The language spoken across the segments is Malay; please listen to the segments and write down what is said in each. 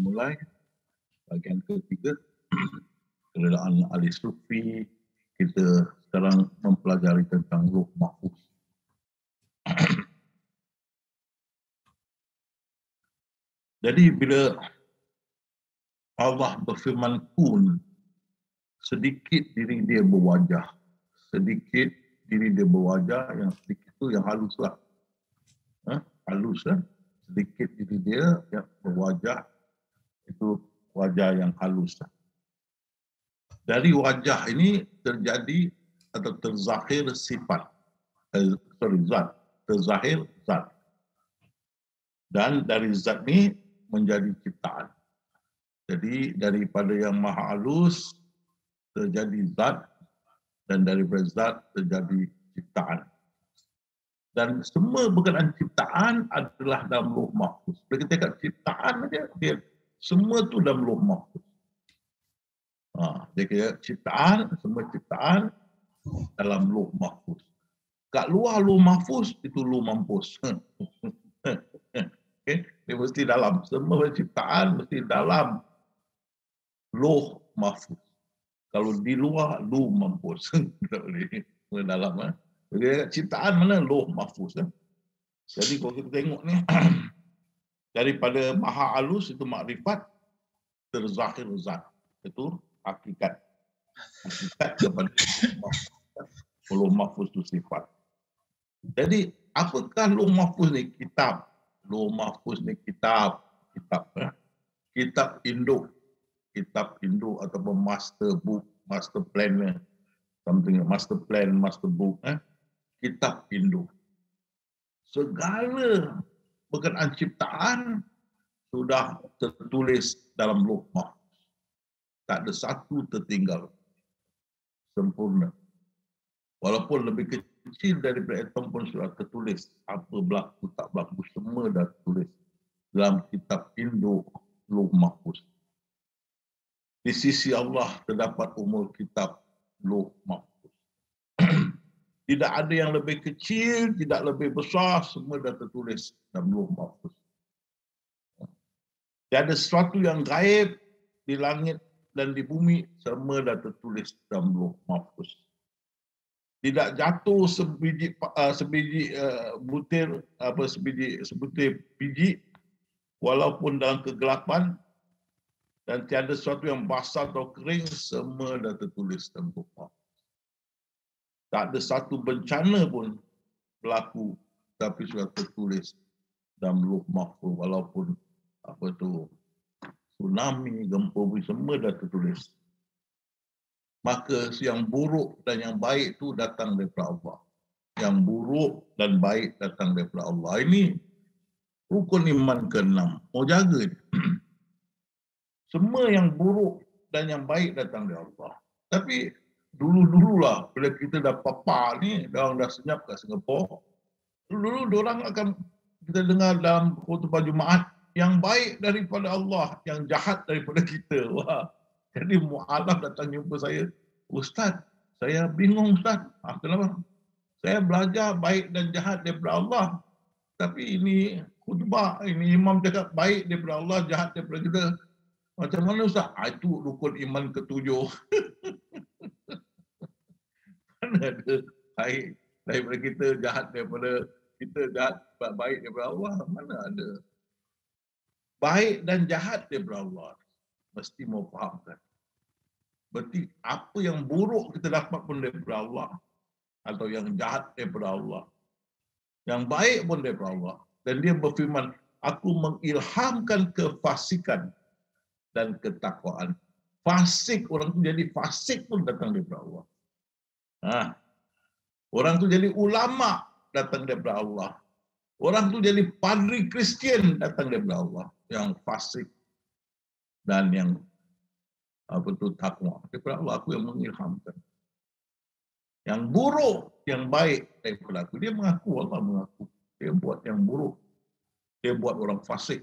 mulai bahagian ketiga, kerelaan ahli sufi. Kita sekarang mempelajari tentang Lauh Mahfuz. Jadi bila Allah berfirman kun, sedikit diri dia berwajah. Sedikit diri dia berwajah, yang sedikit itu yang halus lah. Halus lah. Sedikit diri dia yang berwajah, itu wajah yang halus lah. Dari wajah ini terjadi atau terzahir sifat. Zat. Terzahir zat. Dan dari zat ini menjadi ciptaan. Jadi daripada yang maha halus terjadi zat, dan daripada zat terjadi ciptaan. Dan semua berkenaan ciptaan adalah dalam Lauh Mahfuz. Bila kita kata ciptaan saja, dia semua tu dalam Lauh Mahfuz. Dia kira ciptaan, semua ciptaan dalam Lauh Mahfuz. Kat luar Lauh Mahfuz, itu Lauh Mampus. Okay? Dia mesti dalam. Semua ciptaan mesti dalam Lauh Mahfuz. Kalau di luar, Lauh Mampus. Tak boleh. Dalam. Jadi ciptaan mana? Lauh Mahfuz. Jadi kalau kita tengok ni, daripada maha halus itu makrifat, terzahir zat. Itu hakikat. Hakikat kepada Lauh Mahfuz itu sifat. Jadi apakah Lauh Mahfuz ni? Kitab. Lauh Mahfuz ni kitab. Kitab induk. Kitab induk ataupun master book, master plan, something master plan, master book. Kitab induk. Segala berkenaan ciptaan sudah tertulis dalam Lauh Mahfuz. Tak ada satu tertinggal. Sempurna. Walaupun lebih kecil daripada atom pun sudah tertulis. Apa berlaku, tak berlaku, semua dah tertulis dalam kitab induk Lauh Mahfuz. Di sisi Allah terdapat umur kitab Lauh Mahfuz. Tidak ada yang lebih kecil, tidak lebih besar, semua dah tertulis dalam Lauh Mahfuz. Tiada sesuatu yang gaib di langit dan di bumi, semua dah tertulis dalam Lauh Mahfuz. Tidak jatuh sebiji sebutir biji walaupun dalam kegelapan, dan tiada sesuatu yang basah atau kering, semua dah tertulis dalam Lauh Mahfuz. Tak ada satu bencana pun berlaku, tapi sudah tertulis dalam Lauh Mahfuz. Walaupun tsunami, gempa bumi, semua dah tertulis. Maka yang buruk dan yang baik itu datang daripada Allah. Yang buruk dan baik datang daripada Allah. Ini rukun iman ke-6. Mau jaga. Semua yang buruk dan yang baik datang dari Allah. Tapi dulu-dululah bila kita dah papar ni, orang dah senyap kat Singapura, dulu orang akan kita dengar dalam khutbah Jumaat, yang baik daripada Allah, yang jahat daripada kita. Wah. Jadi mu'alaf datang jumpa saya, Ustaz, saya bingung Ustaz. Kenapa? Saya belajar baik dan jahat daripada Allah. Tapi ini khutbah, ini imam cakap baik daripada Allah, jahat daripada kita. Macam mana Ustaz? Itu rukun iman ke-7. Mana ada baik daripada kita, jahat daripada kita, jahat baik daripada Allah? Mana ada? Baik dan jahat daripada Allah. Mesti mau fahamkan. Berarti apa yang buruk kita dapat pun daripada Allah. Atau yang jahat daripada Allah. Yang baik pun daripada Allah. Dan dia berfirman, aku mengilhamkan kefasikan dan ketakwaan. Fasik, orang tu jadi fasik pun datang daripada Allah. Orang tu jadi ulama datang daripada Allah. Orang tu jadi padri Kristian datang daripada Allah. Yang fasik dan yang takwa. Daripada Allah, aku yang mengilhamkan. Yang buruk, yang baik daripada aku. Dia mengaku, Allah mengaku. Dia buat yang buruk. Dia buat orang fasik.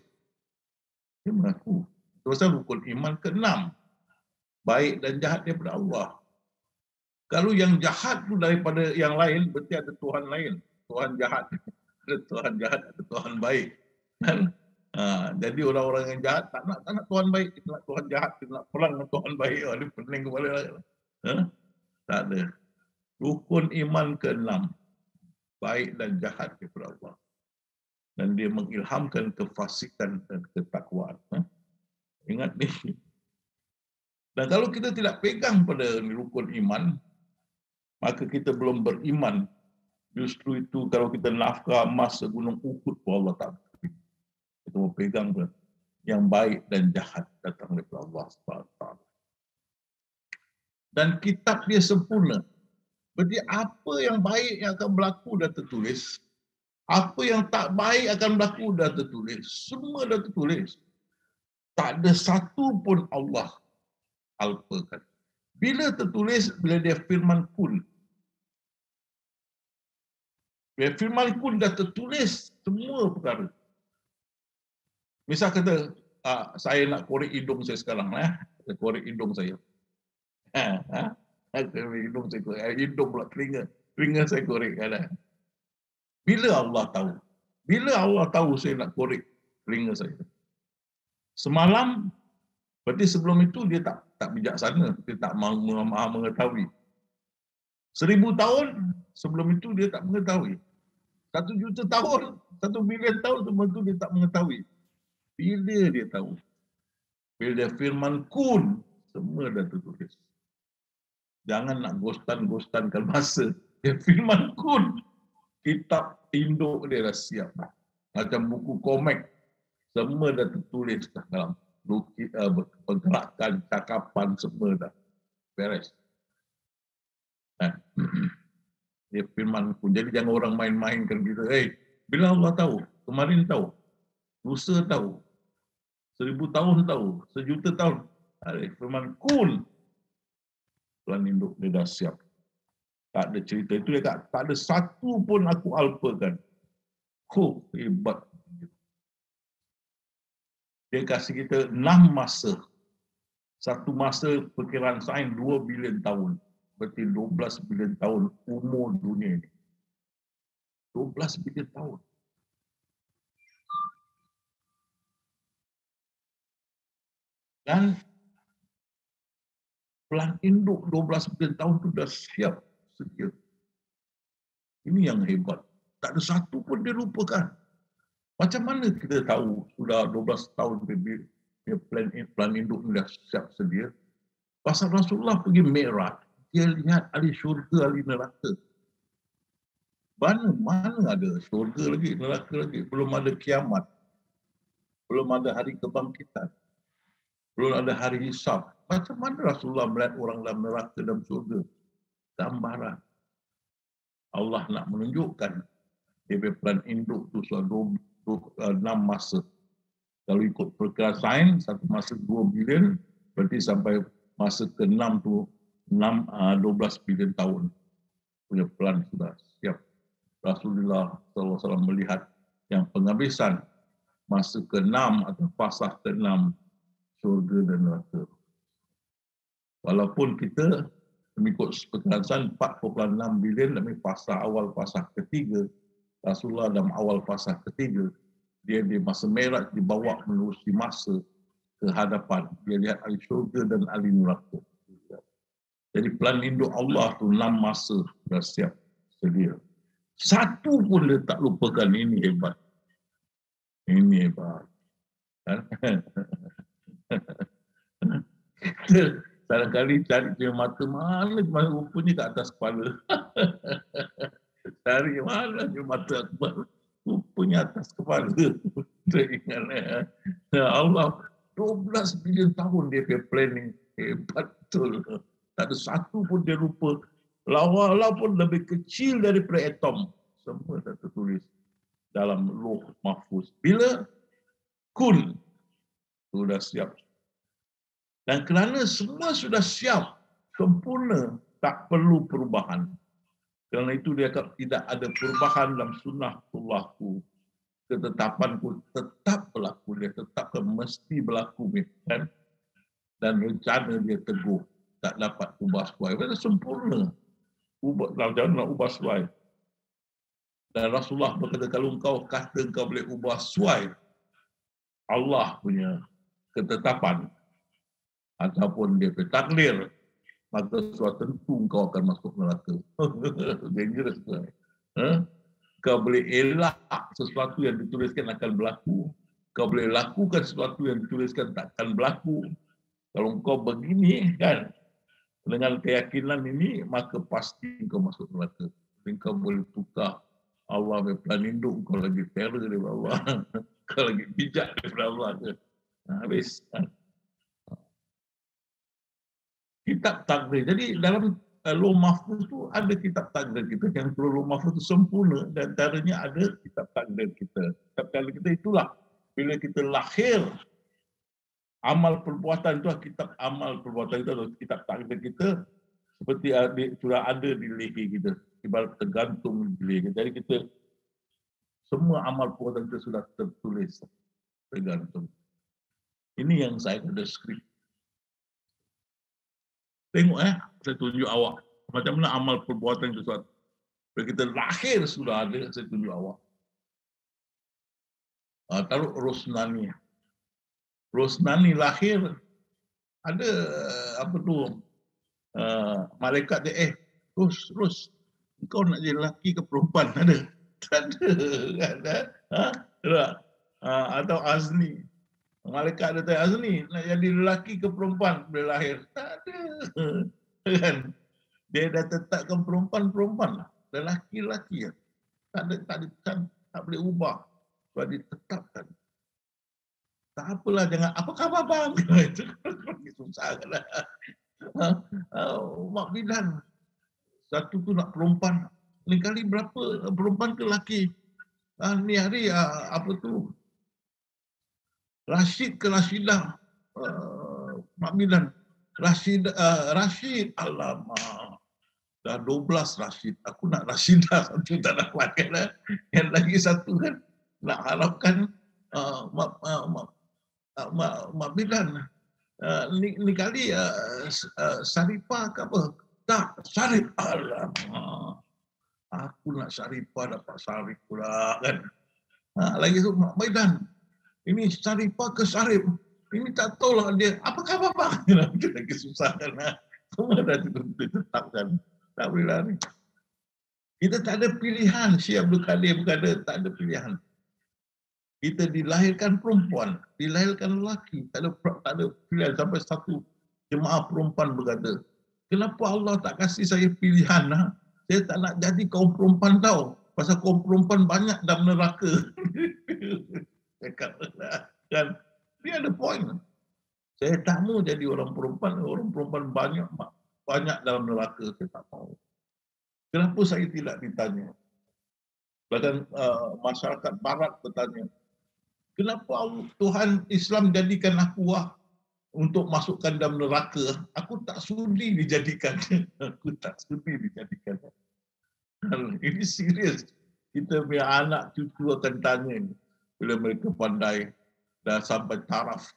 Dia mengaku. Itu pasal rukun iman ke-6. Baik dan jahat daripada Allah. Kalau yang jahat tu daripada yang lain, berarti ada Tuhan lain. Tuhan jahat. Ada Tuhan jahat, ada Tuhan baik. Dan Jadi orang-orang yang jahat tak nak Tuhan baik, kita nak Tuhan jahat, kita nak perang dengan Tuhan baik. Dia pening kepala. Tak ada. Rukun iman ke-6, baik dan jahat kepada Allah. Dan dia mengilhamkan kefasikan dan ketakwaan. Ingat ni. Dan kalau kita tidak pegang pada rukun iman, maka kita belum beriman. Justru itu kalau kita nafkah emas segunung Uhud pun Allah tak beri. Kita mau pegang pada yang baik dan jahat datang daripada Allah SWT. Dan kitab dia sempurna. Berarti apa yang baik yang akan berlaku dah tertulis. Apa yang tak baik akan berlaku dah tertulis. Semua dah tertulis. Tak ada satu pun Allah alpakan. Bila tertulis, bila dia firman kun. Bila firman kun dah tertulis semua perkara. Misal kata, saya nak korek hidung saya sekarang. Korek hidung saya. Hidung saya korek. Hidung pula telinga. Telinga saya korek. Bila Allah tahu? Bila Allah tahu saya nak korek telinga saya? Semalam, berarti sebelum itu dia tak bijaksana. Dia tak maha mengetahui. 1000 tahun, sebelum itu dia tak mengetahui. 1 juta tahun, 1 bilion tahun, sebelum itu dia tak mengetahui. Bila dia tahu? Bila dia firman kun, semua dah tertulis. Jangan nak gostan-gostankan masa. Dia firman kun, kitab induk dia dah siap. Macam buku komik, semua dah tertulis dalam pergerakan, cakapan, semua dah beres. Dia firman kun. Jadi jangan orang main-mainkan kita. Bila Allah tahu? Kemarin tahu? Lusa tahu? 1000 tahun tahu? 1 juta tahun? Firman kun. Tuhan induk dia dah siap. Tak ada cerita itu. Dia tak ada satu pun aku alpakan. Hebat. Dia kasih kita 6 masa. Satu masa perkiraan sains 2 bilion tahun. Berarti 12 bilion tahun umur dunia ini. 12 bilion tahun. Dan pelan induk 12 bilion tahun itu dah siap sedia. Ini yang hebat. Tak ada satu pun dia lupakan. Macam mana kita tahu sudah 12 tahun plan induk ini dah siap sedia? Pasal Rasulullah pergi Mi'raj, dia lihat ahli syurga, ahli neraka. Mana ada syurga lagi, neraka lagi. Belum ada kiamat. Belum ada hari kebangkitan. Belum ada hari hisab. Macam mana Rasulullah melihat orang dalam neraka dan syurga? Gambaran. Allah nak menunjukkan dia plan induk tu 6 masa. Kalau ikut perkara sains, satu masa 2 bilion, berarti sampai masa ke-6 tu 12 bilion tahun. Punya plan sudah siap. Rasulullah SAW melihat yang penghabisan masa ke-6 atau fasah ke-6 syurga dan neraka. Walaupun kita mengikut perkiraan 4.6 bilion demi fasa awal, fasa ketiga, Rasulullah dalam awal fasa ketiga, dia di masa Mi'raj dibawa menerusi masa ke hadapan. Dia lihat ahli syurga dan ahli neraka. Jadi plan induk Allah tu 6 masa dah siap sedia. Satu pun dia tak lupakan. Ini hebat. Ini hebat. Kita kadang-kadang cari dia mata mana rupanya kat atas kepala. Cari mana dia mata akbar. Rupanya atas kepala. Kita ingat Allah 12 bilion tahun dia planning. Hebat betul. Tak ada satu pun dia lupa. Walaupun lebih kecil daripada atom. Semua dah tertulis dalam Lauh Mahfuz. Bila kun sudah siap. Dan kerana semua sudah siap, sempurna, tak perlu perubahan. Kerana itu dia kata tidak ada perubahan dalam sunnatullahku. Ketetapanku tetap berlaku. Dia tetapkan mesti berlaku. Kan? Dan rencana dia teguh. Tak dapat ubah suai. Dia sempurna. Jangan nak ubah suai. Dan Rasulullah berkata, kalau engkau kata engkau boleh ubah suai, Allah punya ketetapan ataupun dia punya takdir, maka suatu tentu kau akan masuk neraka. Dangerous tu. Kau boleh elak sesuatu yang dituliskan akan berlaku. Kau boleh lakukan sesuatu yang dituliskan takkan berlaku. Kalau kau begini kan, dengan keyakinan ini, maka pasti kau masuk neraka. Kau boleh tukar Allah punya plan induk, kau lagi terror daripada Allah. Kau lagi bijak daripada Allah ke. Habis. Kitab takdir. Jadi dalam Lauh Mahfuz tu ada kitab takdir kita. Yang Lauh Mahfuz tu sempurna dan antaranya ada kitab takdir kita. Kitab takdir kita itulah bila kita lahir, amal perbuatan itu kitab amal perbuatan itu adalah kitab takdir kita, seperti sudah ada di leher kita, ibarat tergantung di leher kita. Jadi kita semua amal perbuatan kita sudah tertulis, tergantung. Ini yang saya ada skrip. Tengok saya tunjuk awak macam mana amal perbuatan itu suatu. Bila kita lahir sudah ada, saya tunjuk awak. Taruh Rosnani. Rosnani lahir ada apa tu? Malaikat dia, Ros, kau nak jadi lelaki ke perempuan? Ada? Tak ada. Ada. Atau Azni. Malaikat dia tanya, Azni nak jadi lelaki ke perempuan bila lahir? Tak ada. Kan? Dia dah tetapkan perempuan lah. Lelaki-lelaki. Tak boleh ubah. Sebab ditetapkan. Tak apalah, jangan apa khabar bang. Itu susah kan lah. Mak bilang satu tu nak perempuan. Lain kali berapa perempuan ke lelaki? Ni hari apa tu? Rashid ke Rashidah, Mak Milan. Rashid, alamak. Dah 12 Rashid. Aku nak Rashidah satu tak dapat kan. Yang lagi satu kan nak harapkan Mak Milan. Ni kali Saripah ke apa? Tak, Sarip. Alamak. Aku nak Saripah dapat Sarip pula kan. Lagi tu Mak Milan. Ini Saripah ke Sarip. Ini tak tahulah dia. Apa khabar bang? Itu lagi susah kan. Semua dah ditetapkan. Tak boleh lari. Kita tak ada pilihan. Syekh Abdul Qadir berkata tak ada pilihan. Kita dilahirkan perempuan, dilahirkan lelaki. Tak ada pilihan. Sampai satu jemaah perempuan berkata, kenapa Allah tak kasih saya pilihan? Saya tak nak jadi kaum perempuan tau. Pasal kaum perempuan banyak dalam neraka. Dan dia ada poin. Saya tak mau jadi orang perempuan banyak dalam neraka. Saya tak mau. Kenapa saya tidak ditanya? Bahkan masyarakat barat bertanya, kenapa Tuhan Islam jadikan aku untuk masukkan dalam neraka? Aku tak sudi dijadikan. Aku tak sudi dijadikan. Ini serius. Kita punya anak cucu akan tanya ni. Bila mereka pandai dan sampai taraf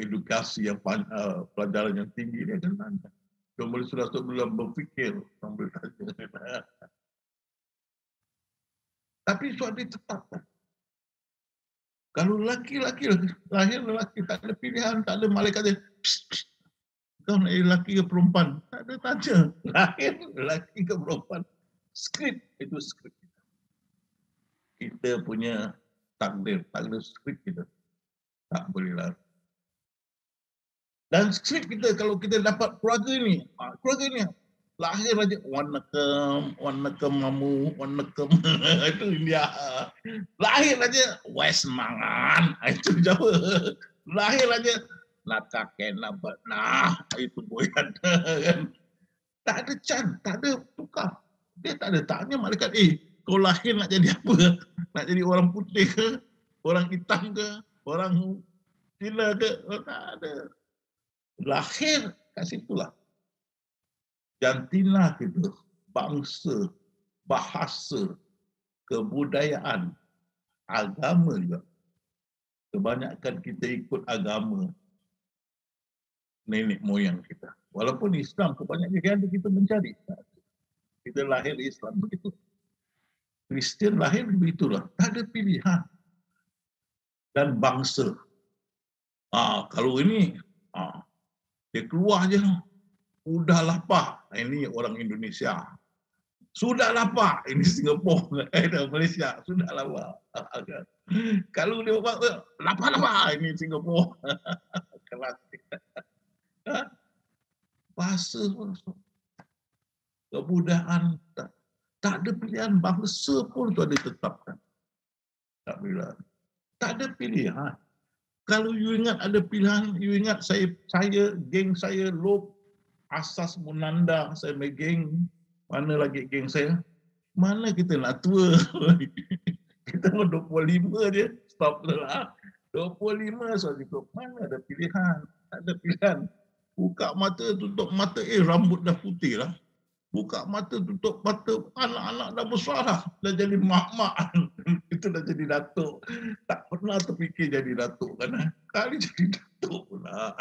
edukasi yang pelajaran yang tinggi, dia akan tanya. Dia sudah belum berfikir sambil tanya. Tapi suatu ditetapkan. Kalau lelaki-lelaki lahir lelaki, tak ada pilihan, tak ada malaikat dia. Kau nak lelaki ke perempuan? Tak ada tanya. Lahir lelaki ke perempuan. Skrip, itu skrip. Kita punya takdir skrip kita. Tak boleh lari. Dan skrip kita, kalau kita dapat keluarga ni lahir aja wan nekem mamu, wan nekem itu India. Lahir aja wes mangan, itu Jawa. Lahir aja nak kakek nak itu boyan kan. Tak ada tak ada tukar. Dia tak ada tanya malaikat, kau lahir nak jadi apa? Nak jadi orang putih ke? Orang hitam ke? Orang Cina ke? Tak ada. Lahir kat situlah. Jantina kita, bangsa, bahasa, kebudayaan, agama juga. Kebanyakan kita ikut agama nenek moyang kita. Walaupun Islam kebanyakan kita mencari. Kita lahir Islam begitu. Kristian lahir begitulah. Tak ada pilihan. dan bangsa. Kalau ini, dia keluar je. Sudah lapar. Ini orang Indonesia. Sudah lapar. Ini Singapura. Malaysia. Sudah lapar. Kalau dia buat lapar-lapar. Ini Singapura. Kelas. Bahasa kebudayaan. Tak ada pilihan. Bangsa pun tu ada ditetapkan. Tak bila. Tak ada pilihan. Kalau you ingat ada pilihan, you ingat saya geng saya, Lop, Asas Munanda, saya main geng, mana lagi geng saya? Mana kita nak tua? Kita mau 25 je, stop lah. 25 so cukup. Mana ada pilihan? Tak ada pilihan. Buka mata, tutup mata, rambut dah putih lah. Buka mata, tutup mata, anak-anak dah besar dah. Dah jadi mak-mak. Itu dah jadi datuk. Tak pernah terfikir jadi datuk kan. Kali jadi datuk pula.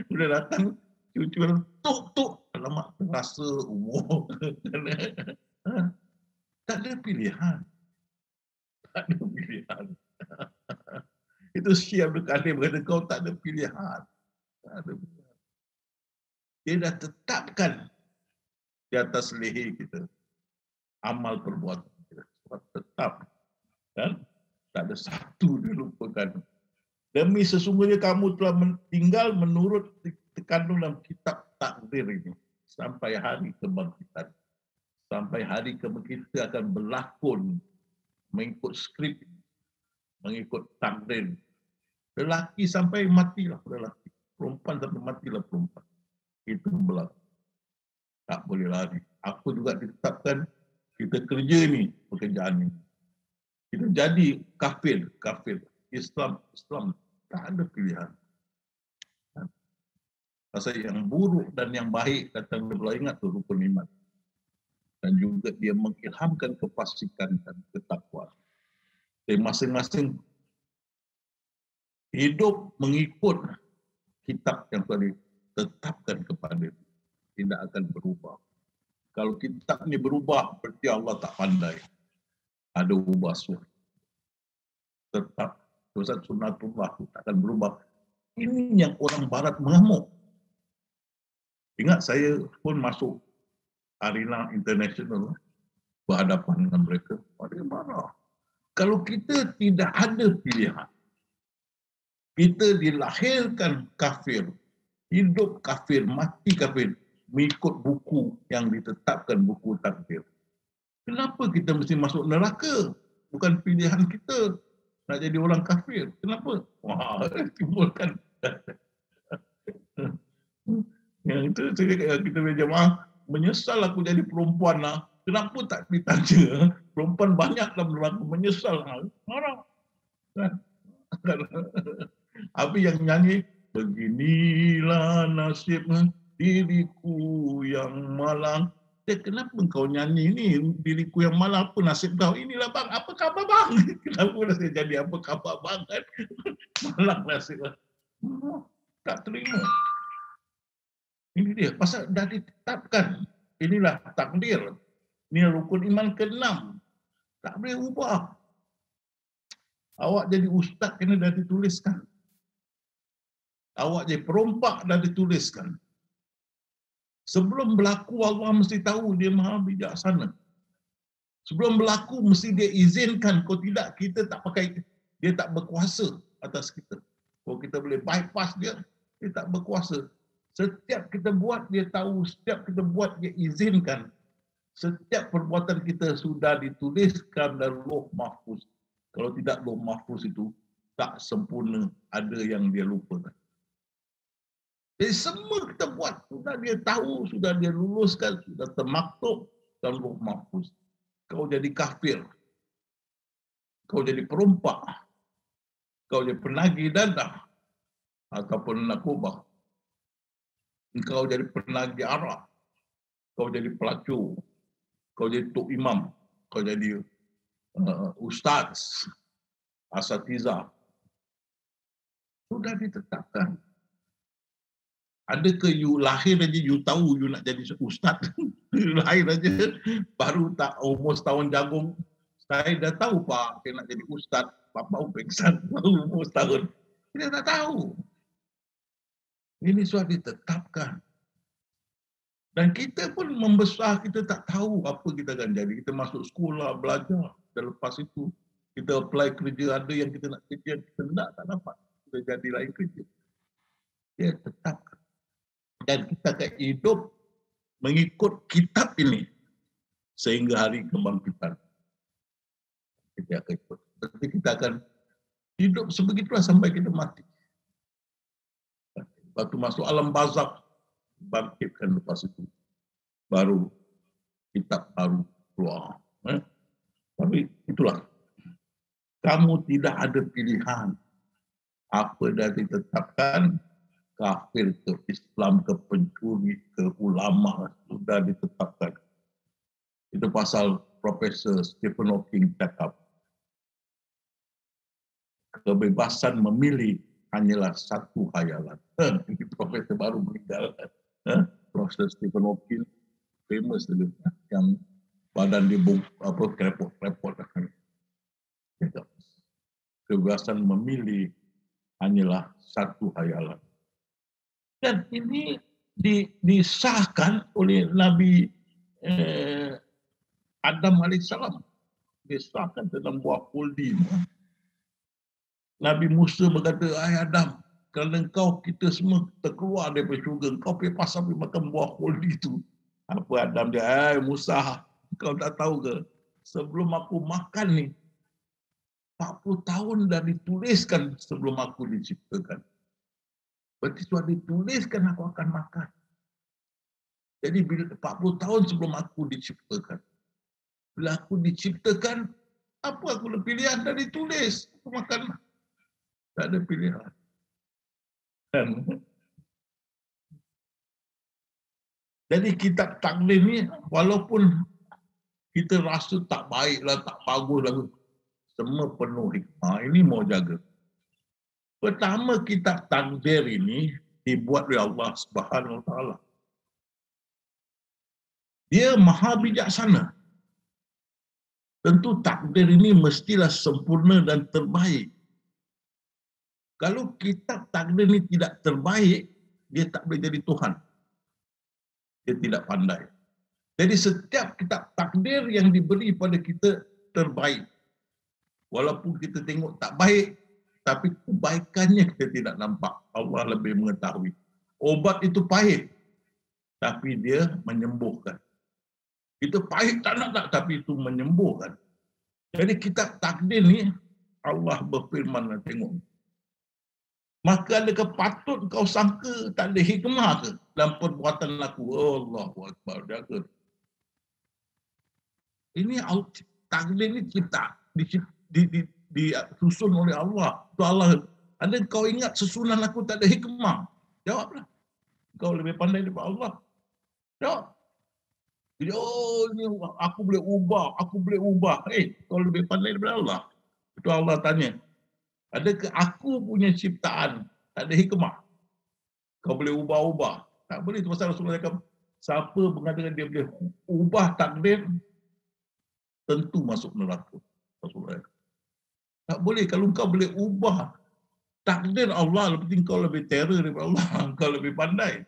Sudah datang, cucu tuk. Alamak, terasa umur. Tak ada pilihan. Tak ada pilihan. Itu Syekh Abdul Kadir berkata, kau tak ada pilihan. Tak ada pilihan. Dia dah tetapkan di atas leher kita amal perbuatan kita tetap, kan? Tak ada satu dilupakan. Demi sesungguhnya kamu telah tinggal menurut terkandung dalam kitab takdir ini sampai hari kebangkitan. Sampai hari kebangkitan kita akan berlakon mengikut skrip, mengikut takdir. Lelaki sampai matilah lelaki, perempuan sampai matilah perempuan. Itu berlaku. Tak boleh lari. Apa juga ditetapkan, kita kerja ni, pekerjaan ni. Kita jadi kafir. Islam. Tak ada pilihan. Pasal yang buruk dan yang baik datang dari ingat tu rukun iman. Dan juga dia mengilhamkan kefasikan dan ketakwaan. Jadi masing-masing hidup mengikut kitab yang telah ditetapkan kepada dia. Tidak akan berubah. Kalau kitab ni berubah, berarti Allah tak pandai. Ada ubah surat. Tetap Ustaz Sunnatullah tak akan berubah. Ini yang orang Barat mengamuk. Ingat saya pun masuk arena international berhadapan dengan mereka. Dia marah. Kalau kita tidak ada pilihan, kita dilahirkan kafir, hidup kafir, mati kafir, mengikut buku yang ditetapkan, buku takdir. Kenapa kita mesti masuk neraka? Bukan pilihan kita nak jadi orang kafir. Kenapa? Wah, timbulkan. Yang itu kita punya jemaah, menyesal aku jadi perempuan lah. Kenapa tak ditanya? Perempuan banyak dalam neraka, menyesal. Marah. Apa yang nyanyi? Beginilah nasib diriku yang malang. Kenapa kau nyanyi ni? Diriku yang malang, apa nasib kau? Inilah bang, apa khabar bang? Kenapa saya jadi apa khabar bang? Malang nasib. Tak terima. Ini dia, pasal dah ditetapkan. Inilah takdir. Ini rukun iman ke-6. Tak boleh ubah. Awak jadi ustaz kena dah dituliskan. Awak jadi perompak dah dituliskan. Sebelum berlaku Allah mesti tahu dia maha bijaksana. Sebelum berlaku mesti dia izinkan. Kalau tidak kita tak pakai, dia tak berkuasa atas kita. Kalau kita boleh bypass dia, dia tak berkuasa. Setiap kita buat dia tahu, setiap kita buat dia izinkan. Setiap perbuatan kita sudah dituliskan dalam Lauh Mahfuz. Kalau tidak Lauh Mahfuz itu tak sempurna, ada yang dia lupakan. Jadi semua kita buat, sudah dia tahu, sudah dia luluskan, sudah termaktub dalam Lauh Mahfuz. Kau jadi kafir, kau jadi perompak, kau jadi penagih dadah, ataupun narkoba, kau jadi penagih arak, kau jadi pelacur, kau jadi tok imam, kau jadi ustaz, asatiza, sudah ditetapkan. Adakah you lahir aja you tahu you nak jadi ustaz? Lahir aja baru tak umur setahun jagung Saya dah tahu Pak, saya nak jadi ustaz. Bapak pengsan baru umur setahun. Kita tak tahu. Ini sudah ditetapkan. Dan kita pun membesar, kita tak tahu apa kita akan jadi. Kita masuk sekolah, belajar. Dan lepas itu, kita apply kerja, ada yang kita nak kerja, kita tak dapat. Kita jadi lain kerja. Dia tetapkan. Dan kita akan hidup mengikut kitab ini. Sehingga hari kebangkitan. Kita akan ikut. Berarti kita akan hidup sebegitulah sampai kita mati. Waktu masuk alam barzakh, bangkitkan lepas itu. Baru kitab baru keluar. Tapi itulah. Kamu tidak ada pilihan. Apa dah ditetapkan, kafir ke Islam, ke pencuri, ke ulama, sudah ditetapkan. Itu pasal Profesor Stephen Hawking cakap. Kebebasan memilih hanyalah satu khayalan. Ini profesor baru meninggal. Profesor Stephen Hawking, famous dulu, yang badan dia repot. Kebebasan memilih hanyalah satu khayalan. Dan ini disahkan oleh Nabi Adam alaihissalam. Disahkan dalam buah khuldi. Nabi Musa berkata, "Hai Adam, kerana engkau kita semua terkeluar daripada syurga, engkau pergi pasal pergi makan buah khuldi itu." Apa Adam dia, "Hai Musa, kau tak tahu ke? Sebelum aku makan ni, 40 tahun dah dituliskan sebelum aku diciptakan. Berarti sudah dituliskan aku akan makan. Jadi bila 40 tahun sebelum aku diciptakan. Bila aku diciptakan, apa aku ada pilihan dah ditulis. Aku makan. Tak ada pilihan. Jadi kitab takdir ni, walaupun kita rasa tak baiklah, tak baguslah, semua penuh hikmah. Ini mau jaga. Pertama, kitab takdir ini dibuat oleh Allah Subhanahu Wa Taala. Dia maha bijaksana. Tentu takdir ini mestilah sempurna dan terbaik. Kalau kitab takdir ini tidak terbaik, dia tak boleh jadi Tuhan. Dia tidak pandai. Jadi setiap kitab takdir yang diberi pada kita terbaik. Walaupun kita tengok tak baik, tapi kebaikannya kita tidak nampak. Allah lebih mengetahui. Obat itu pahit, tapi dia menyembuhkan. Itu pahit tak nak, tapi itu menyembuhkan. Jadi kitab takdir ni, Allah berfirman, tengok. Maka adakah patut kau sangka tak ada hikmah ke dalam perbuatan aku? Allahu Akbar, jaga. Ini takdir ini cipta, disusun oleh Allah. Itu Allah. Ada kau ingat susunan aku tak ada hikmah? Jawablah. Kau lebih pandai daripada Allah. Jawab. Jadi, ini aku boleh ubah. Kau lebih pandai daripada Allah. Itu Allah tanya. Adakah aku punya ciptaan tak ada hikmah? Kau boleh ubah-ubah. Tak boleh. Itu pasal Rasulullah cakap, siapa mengatakan dia boleh ubah takdir, tentu masuk neraka. Rasulullah. Tak boleh. Kalau kau boleh ubah takdir Allah, lebih kau lebih terror daripada Allah. Kau lebih pandai.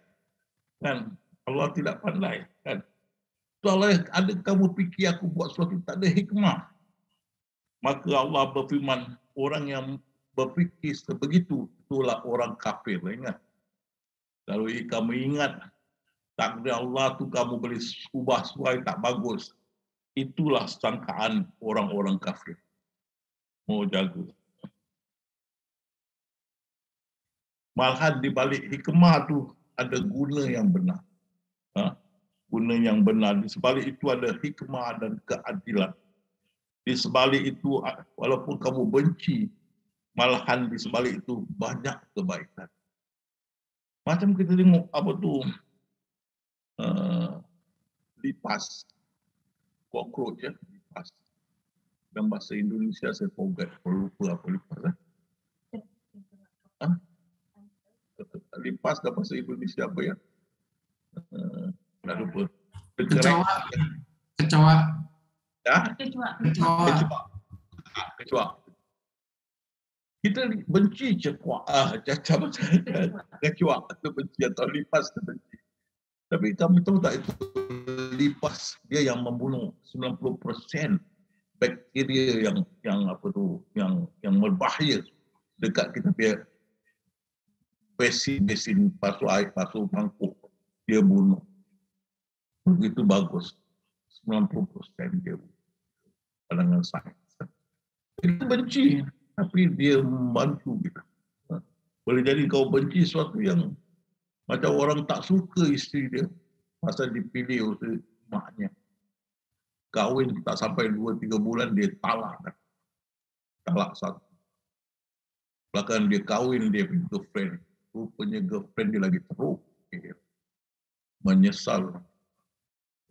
Kan? Allah tidak pandai. Kan? Itu Allah, ada kamu fikir aku buat sesuatu tak ada hikmah. Maka Allah berfirman, orang yang berfikir sebegitu, itulah orang kafir. Ingat. Kalau kamu ingat takdir Allah tu kamu boleh ubah suai tak bagus. Itulah sangkaan orang-orang kafir. Mau jaga. Malahan di balik hikmah tu ada guna yang benar. Guna yang benar. Di sebalik itu ada hikmah dan keadilan. Di sebalik itu, walaupun kamu benci, malahan di sebalik itu banyak kebaikan. Macam kita tengok apa tu, lipas, cockroach ya, lipas. Dalam bahasa Indonesia saya forget, lupa apa lipas. Lipas dalam bahasa Indonesia apa ya? Tak lupa. Kecoa. Ya? Kecoak. Kecoak. Kita benci kecoak. Kecoak itu benci atau lipas itu benci. Tapi kami tahu tak itu lipas dia yang membunuh 90% bakteria yang berbahaya dekat kita punya besin pasu air, pasu mangkuk, dia bunuh. Begitu bagus. 90% dia pandangan sains. Kita benci, tapi dia membantu kita. Boleh jadi kau benci sesuatu yang macam orang tak suka isteri dia pasal dipilih oleh maknya. Kahwin tak sampai 2-3 bulan dia talak kan. Talak satu. Belakang dia kahwin dia punya girlfriend. Rupanya girlfriend dia lagi teruk. Menyesal.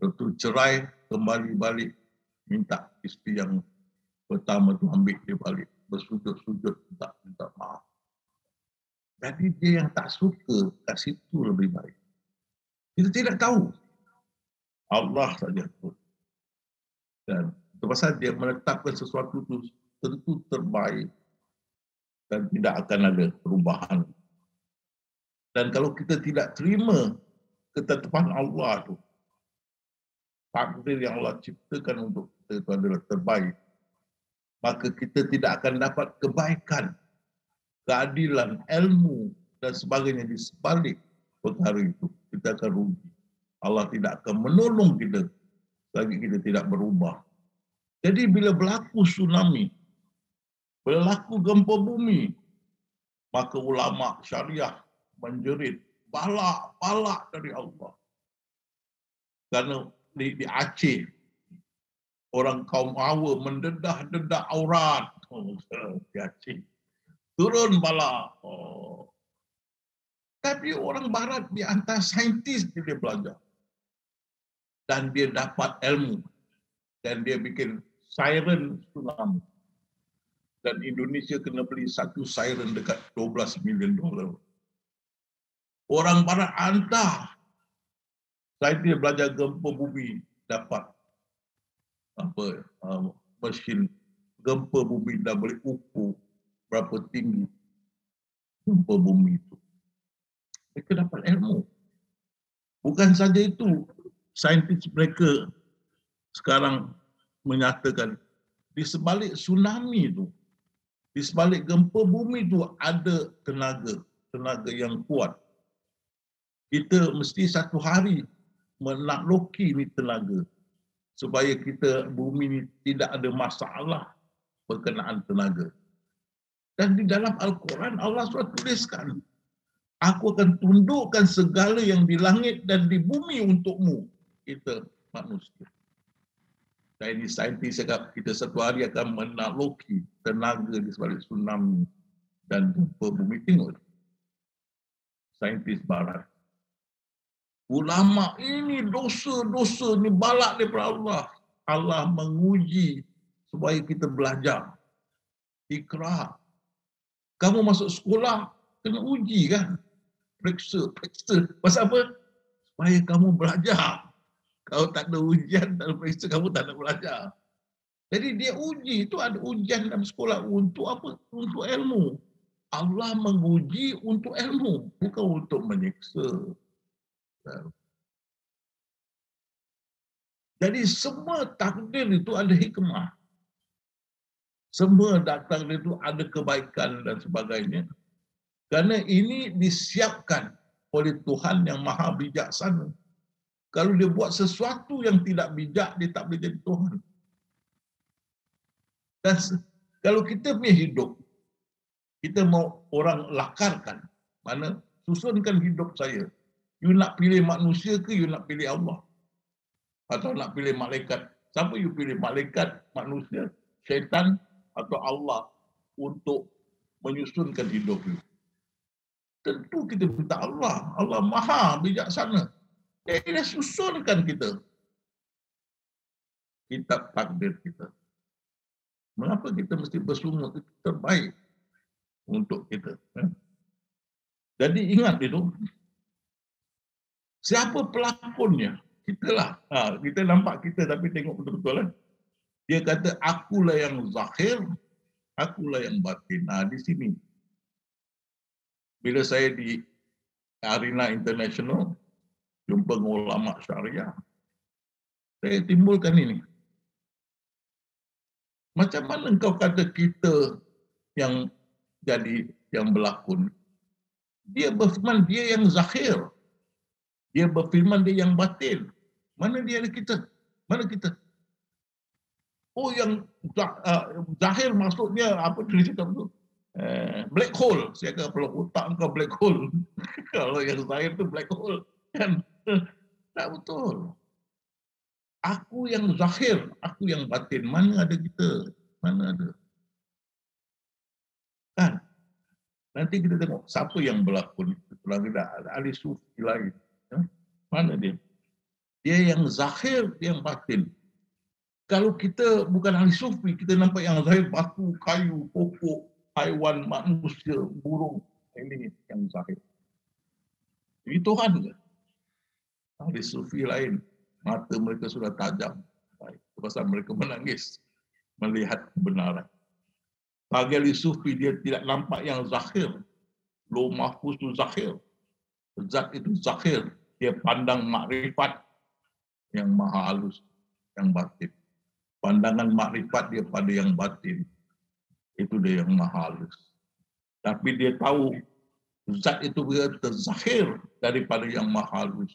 Lepas cerai, kembali balik. Minta isteri yang pertama tu ambil dia balik. Bersujud-sujud minta maaf. Jadi dia yang tak suka kat situ lebih baik. Kita tidak tahu. Allah saja tahu. Dan itu pasal dia menetapkan sesuatu itu tentu terbaik dan tidak akan ada perubahan. Dan kalau kita tidak terima ketetapan Allah itu, takdir yang Allah ciptakan untuk kita itu adalah terbaik, maka kita tidak akan dapat kebaikan, keadilan, ilmu dan sebagainya di sebalik perkara itu. Kita akan rugi. Allah tidak akan menolong kita selagi kita tidak berubah. Jadi bila berlaku tsunami, berlaku gempa bumi, maka ulama syariah menjerit balak dari Allah. Kerana di Aceh, orang kaum Awa mendedah-dedah aurat. Di Aceh. Turun balak. Tapi orang barat di antara saintis dia belajar. Dan dia dapat ilmu. Dan dia bikin siren tsunami. Dan Indonesia kena beli satu siren dekat $12 million. Orang barat hantar. Saintis belajar gempa bumi dapat mesin gempa bumi dah boleh ukur berapa tinggi gempa bumi itu. Mereka dapat ilmu. Bukan saja itu, saintis mereka sekarang menyatakan di sebalik tsunami itu, di sebalik gempa bumi itu ada tenaga yang kuat. Kita mesti satu hari menakluki ni tenaga supaya kita bumi ni tidak ada masalah berkenaan tenaga. Dan di dalam Al-Quran Allah sudah tuliskan, aku akan tundukkan segala yang di langit dan di bumi untukmu, kita manusia. Dan ini saintis cakap kita satu hari akan menakluki tenaga di sebalik tsunami dan gempa bumi. Tengok saintis barat. Ulama ini dosa-dosa ni balak daripada Allah. Allah menguji supaya kita belajar. Ikra. Kamu masuk sekolah kena uji kan? Periksa. Pasal apa? Supaya kamu belajar. Kalau tak ada ujian dalam periksa, kamu tak nak belajar. Jadi dia uji, itu ada ujian dalam sekolah untuk apa? Untuk ilmu. Allah menguji untuk ilmu, bukan untuk menyiksa. Jadi semua takdir itu ada hikmah. Semua takdir itu ada kebaikan dan sebagainya. Kerana ini disiapkan oleh Tuhan yang maha bijaksana. Kalau dia buat sesuatu yang tidak bijak, dia tak boleh jadi Tuhan. Dan kalau kita punya hidup, kita mau orang lakarkan, mana susunkan hidup saya. You nak pilih manusia ke you nak pilih Allah? Atau nak pilih malaikat? Siapa you pilih? Malaikat, manusia, syaitan atau Allah untuk menyusunkan hidup you? Tentu kita minta Allah. Allah maha bijaksana. Dia dah susunkan kita. Kitab takdir kita. Mengapa kita mesti bersungguh itu terbaik untuk kita? Jadi ingat itu. Siapa pelakonnya? Kita lah. Kita nampak kita tapi tengok betul-betul lah. Dia kata, akulah yang zahir, akulah yang batin. Nah, di sini. Bila saya di arena internasional, jumpa dengan ulama syariah, saya timbulkan ini. Macam mana engkau kata kita yang jadi yang berlakon? Dia berfirman dia yang zahir. Dia berfirman dia yang batin. Mana dia ada kita? Mana kita? Oh, yang zahir maksudnya apa dia cakap tu? Black hole. Saya kata kalau otak engkau black hole. Kalau yang zahir tu black hole. Kan? Tak betul. Aku yang zahir, aku yang batin. Mana ada kita? Mana ada? Kan? Nanti kita tengok siapa yang berlakon. Kalau tidak ada ahli sufi lain. Mana dia? Dia yang zahir, dia yang batin. Kalau kita bukan ahli sufi, kita nampak yang zahir batu, kayu, pokok, haiwan, manusia, burung. Ini yang zahir. Ini Tuhan ke? Ahli sufi lain, mata mereka sudah tajam. Pasal mereka menangis melihat kebenaran. Bagi ahli sufi, dia tidak nampak yang zahir. Lauh mahfuz itu zahir. Zat itu zahir. Dia pandang makrifat yang maha halus, yang batin. Pandangan makrifat dia pada yang batin. Itu dia yang maha halus. Tapi dia tahu zat itu terzahir daripada yang maha halus.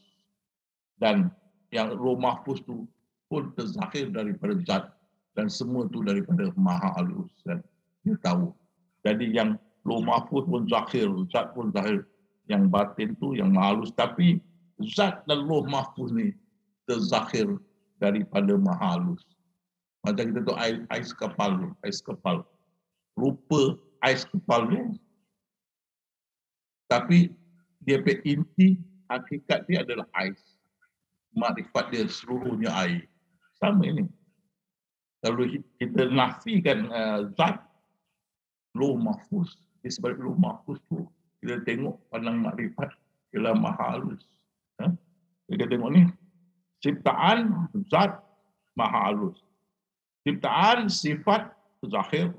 Dan yang lauh mahfuz itu pun terzahir daripada zat. Dan semua itu daripada maha halus. Dan dia tahu. Jadi yang lauh mahfuz pun zahir, zat pun zahir. Yang batin itu yang maha halus. Tapi zat dan lauh mahfuz ni terzahir daripada maha halus. Macam kita tu ais kapal. Rupa ais kapal tu. Tapi dia punya inti, hakikat dia adalah ais. Makrifat dia seluruhnya air. Sama ini. Kalau kita nafikan zat, lauh mahfuz. Di sebalik lauh mahfuz tu, kita tengok pandang makrifat ialah maha halus. Kita tengok ni, ciptaan zat maha halus. Ciptaan sifat zahir,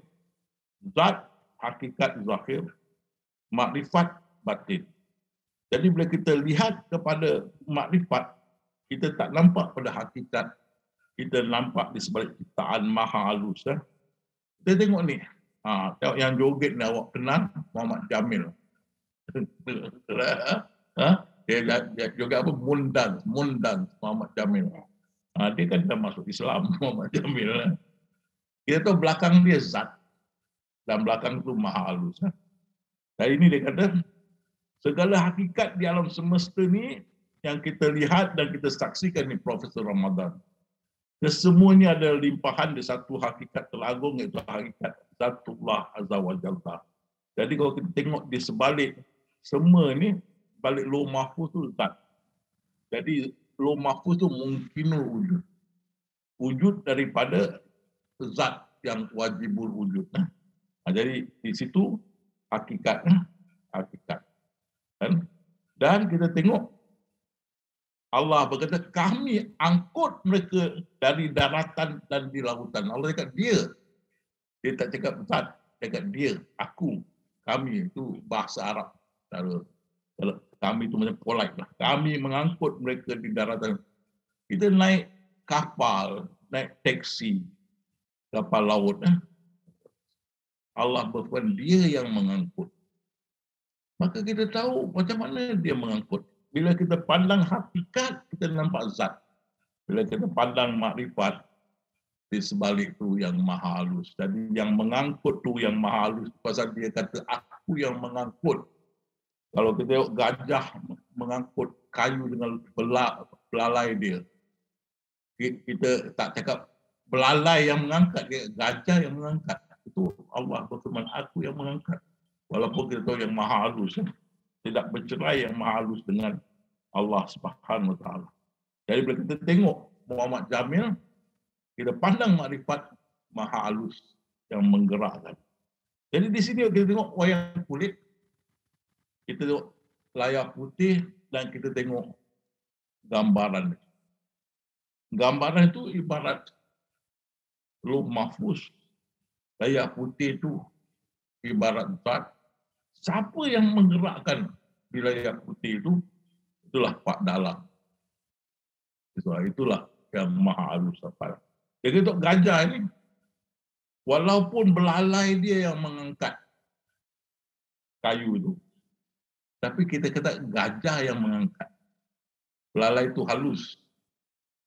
zat hakikat zahir, makrifat batin. Jadi bila kita lihat kepada makrifat, kita tak nampak pada hakikat, kita nampak di sebalik ciptaan maha halus. Kita tengok ni, tengok yang joget ni awak kenal, Muhammad Jamil. Dia joget apa? Mundan Muhammad Jamil. Dia kan dah masuk Islam, Muhammad Jamil. Kita tahu belakang dia zat. Dan belakang itu maha halus. Dan ini dia kata, segala hakikat di alam semesta ni, yang kita lihat dan kita saksikan ni Profesor Ramadan. Kesemuanya adalah limpahan di satu hakikat teragung, iaitu hakikat Zatullah Azza wa Jalla. Jadi kalau kita tengok di sebalik semua ni, balik lauh mahfuz tu zat. Jadi lauh mahfuz tu mungkinul wujud. Wujud daripada zat yang wajibul wujud. Jadi di situ hakikat. Dan kita tengok Allah berkata, kami angkut mereka dari daratan dan di lautan. Allah cakap dia. Dia tak cakap zat. Dia cakap dia, aku, kami. Itu bahasa Arab. Kalau kami itu macam polite lah. Kami mengangkut mereka di daratan. Kita naik kapal, naik taksi, kapal laut. Allah berfirman, dia yang mengangkut. Maka kita tahu macam mana dia mengangkut. Bila kita pandang hakikat, kita nampak zat. Bila kita pandang makrifat, di sebalik tu yang maha halus. Jadi yang mengangkut tu yang maha halus. Pasal dia kata, aku yang mengangkut. Kalau kita tengok gajah mengangkut kayu dengan belalai dia. Kita tak cakap belalai yang mengangkat, gajah yang mengangkat. Itu Allah berfirman, aku yang mengangkat. Walaupun kita tahu yang maha halus, tidak bercerai yang maha halus dengan Allah Subhanahu Wa Taala. Jadi bila kita tengok Muhammad Jamil, kita pandang makrifat maha halus yang menggerakkan. Jadi di sini kita tengok wayang kulit, kita tengok layar putih dan kita tengok gambaran. Gambaran itu ibarat Lauh mahfuz, layar putih itu ibarat zat. Siapa yang menggerakkan di layar putih itu? Itulah Pak Dalam. Itulah yang maha halus apa. Jadi untuk gajah ini, walaupun belalai dia yang mengangkat kayu itu, tapi kita kata gajah yang mengangkat. Belalai itu halus,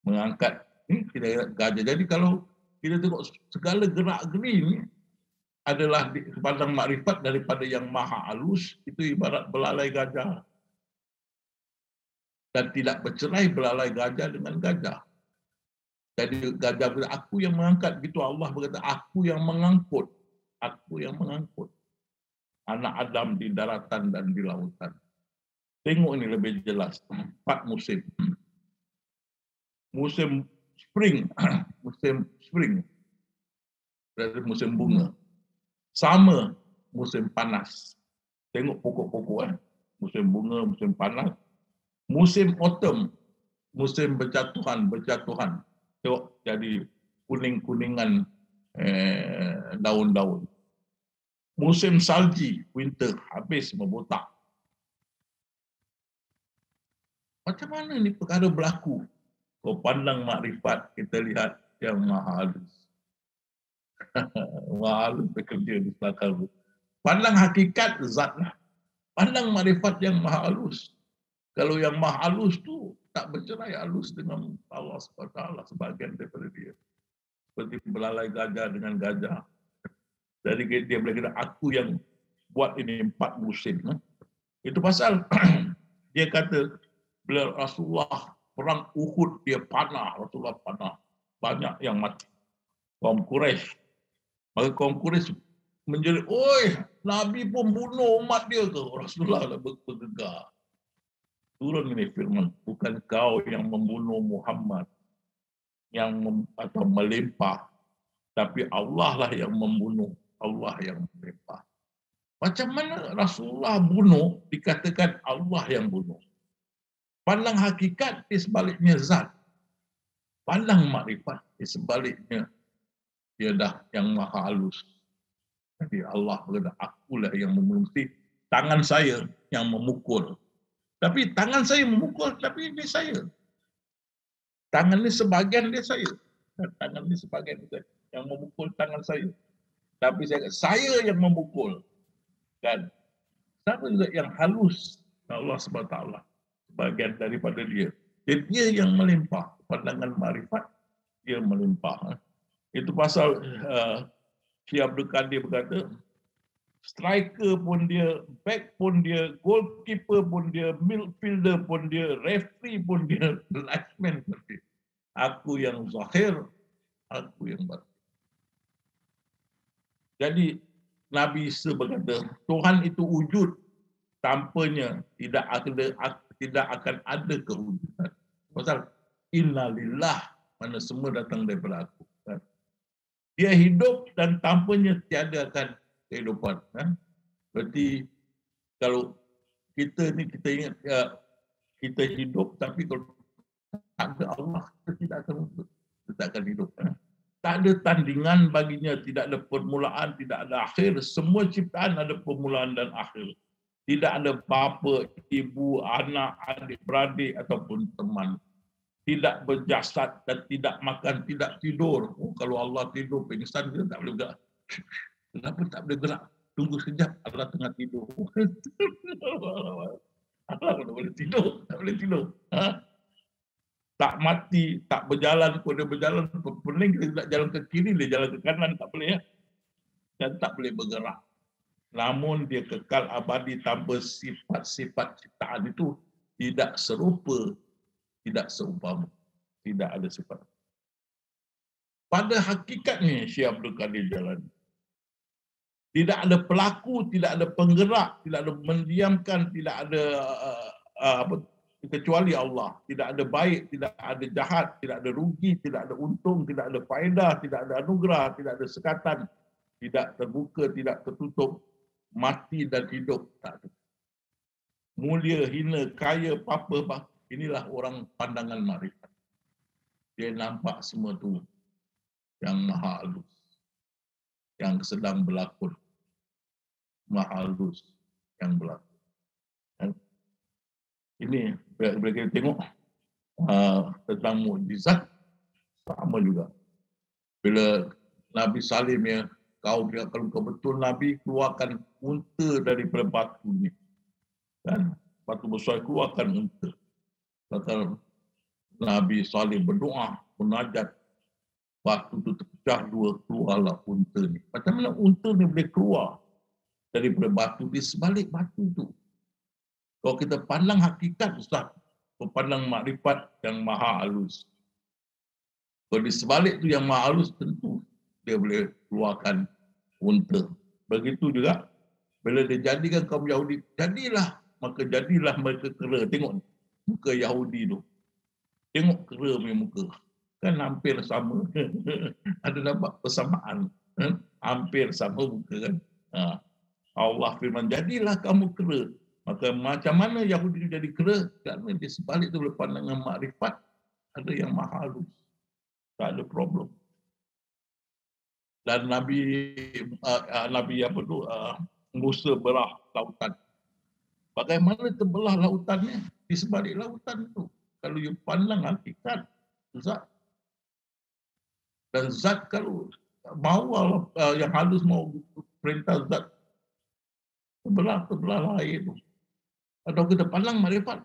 mengangkat. Ini kita kata gajah. Jadi kalau kita tengok segala gerak-geri ini adalah pandang makrifat daripada yang maha halus, itu ibarat belalai gajah. Dan tidak bercerai belalai gajah dengan gajah. Jadi gajah berkata, aku yang mengangkat. Begitu Allah berkata, aku yang mengangkut. Aku yang mengangkut anak Adam di daratan dan di lautan. Tengok ini lebih jelas. 4 musim. Musim spring. Musim spring. Berarti musim bunga. Sama musim panas. Tengok pokok-pokok. Musim bunga, musim panas. Musim autumn. Musim berjatuhan. Tengok jadi kuning-kuningan daun-daun. Musim salji, winter, habis membotak. Macam mana ni perkara berlaku? Kau pandang makrifat, kita lihat yang maha halus. Maha halus bekerja di belakang. Pandang hakikat, zat lah. Pandang makrifat yang maha halus. Kalau yang maha halus tu tak bercerai halus dengan Allah SWT, sebagian daripada dia. Seperti belalai gajah dengan gajah. Jadi dia boleh kata, aku yang buat ini 4 musim. Itu pasal dia kata, bila Rasulullah perang Uhud, dia panah, Rasulullah panah. Banyak yang mati. Kaum Quraisy. Maka kaum Quraisy menjerit, oi, Nabi pun bunuh umat dia ke? Rasulullah dah bergegar. Turun ini firman, bukan kau yang membunuh Muhammad atau melimpah, tapi Allah lah yang membunuh, Allah yang melimpah. Macam mana Rasulullah bunuh, dikatakan Allah yang bunuh. Pandang hakikat di sebaliknya zat. Pandang makrifat di sebaliknya dia dah yang maha halus. Jadi Allah berkata, akulah yang membunuh. Tangan saya yang memukul. Tapi tangan saya memukul, tapi ini saya. Tangan ini sebagian dia saya. Tangan ini sebagian dia yang memukul tangan saya. Tapi saya yang memukul. Dan sama juga yang halus Allah SWT. Bagian daripada dia. Jadi dia yang melimpah. Pandangan makrifat, dia melimpah. Itu pasal Syekh Abdul Qadir berkata, striker pun dia, back pun dia, goalkeeper pun dia, midfielder pun dia, referee pun dia, linesman pun dia. Aku yang zahir, aku yang batin. Jadi Nabi Isa berkata, Tuhan itu wujud, tanpanya tidak akan ada kewujudan. Pasal innalillah, mana semua datang daripada aku. Dia hidup dan tanpanya tiada akan kehidupan. Berarti kalau kita ni kita ingat kita hidup, tapi kalau tak ada Allah, kita tidak akan hidup. Kita tak akan hidup. Tak ada tandingan baginya, tidak ada permulaan, tidak ada akhir. Semua ciptaan ada permulaan dan akhir. Tidak ada bapa, ibu, anak, adik-beradik ataupun teman. Tidak berjasad dan tidak makan, tidak tidur. Oh, kalau Allah tidur, pingsan, kita tak boleh gerak. Kenapa tak boleh gerak? Tunggu sekejap, Allah tengah tidur. Allah tak boleh tidur, tak boleh tidur. Tak mati, tak berjalan pun dia berjalan. Pening kita tak jalan ke kiri, dia jalan ke kanan, tak boleh. Dan tak boleh bergerak. Namun dia kekal abadi tanpa sifat-sifat ciptaan itu tidak serupa, tidak seumpama. Tidak ada sifat. Pada hakikatnya Syekh Abdul Qadir Jalani, tidak ada pelaku, tidak ada penggerak, tidak ada mendiamkan, tidak ada kecuali Allah. Tidak ada baik, tidak ada jahat, tidak ada rugi, tidak ada untung, tidak ada faedah, tidak ada anugerah, tidak ada sekatan, tidak terbuka, tidak tertutup, mati dan hidup. Tak ada. Mulia, hina, kaya, apa-apa. Inilah orang pandangan makrifat. Dia nampak semua tu yang maha halus, yang sedang berlakon, maha halus yang berlakon. Ini bila kita tengok tentang mukjizat, sama juga. Bila Nabi Salim ya, kau dia kalau kau betul Nabi, keluarkan unta daripada batu ni. Dan batu besar keluarkan unta. Maka Nabi Salim berdoa, munajat, batu tu terpecah dua, keluarlah unta ni. Macam mana unta ni boleh keluar daripada batu di sebalik batu tu? Kalau kita pandang hakikat, Ustaz, pandang makrifat yang maha halus. Kalau di sebalik tu yang maha halus, tentu dia boleh keluarkan unta. Begitu juga, bila dia jadikan kaum Yahudi, jadilah, maka jadilah mereka kera. Tengok muka Yahudi tu. Tengok kera punya muka. Kan hampir sama. Ada nampak persamaan. Hampir sama muka kan. Allah firman, jadilah kamu kera. Maka macam mana Yahudi itu jadi kera? Kerana di sebalik itu oleh pandangan makrifat, ada yang maha halus. Tak ada problem. Dan Nabi Musa belah lautan. Bagaimana terbelah lautannya? Di sebalik lautan itu. Kalau you pandang hakikat, zat. Dan zat kalau mau yang halus mau perintah zat, terbelah air itu. Atau kita pandang makrifat,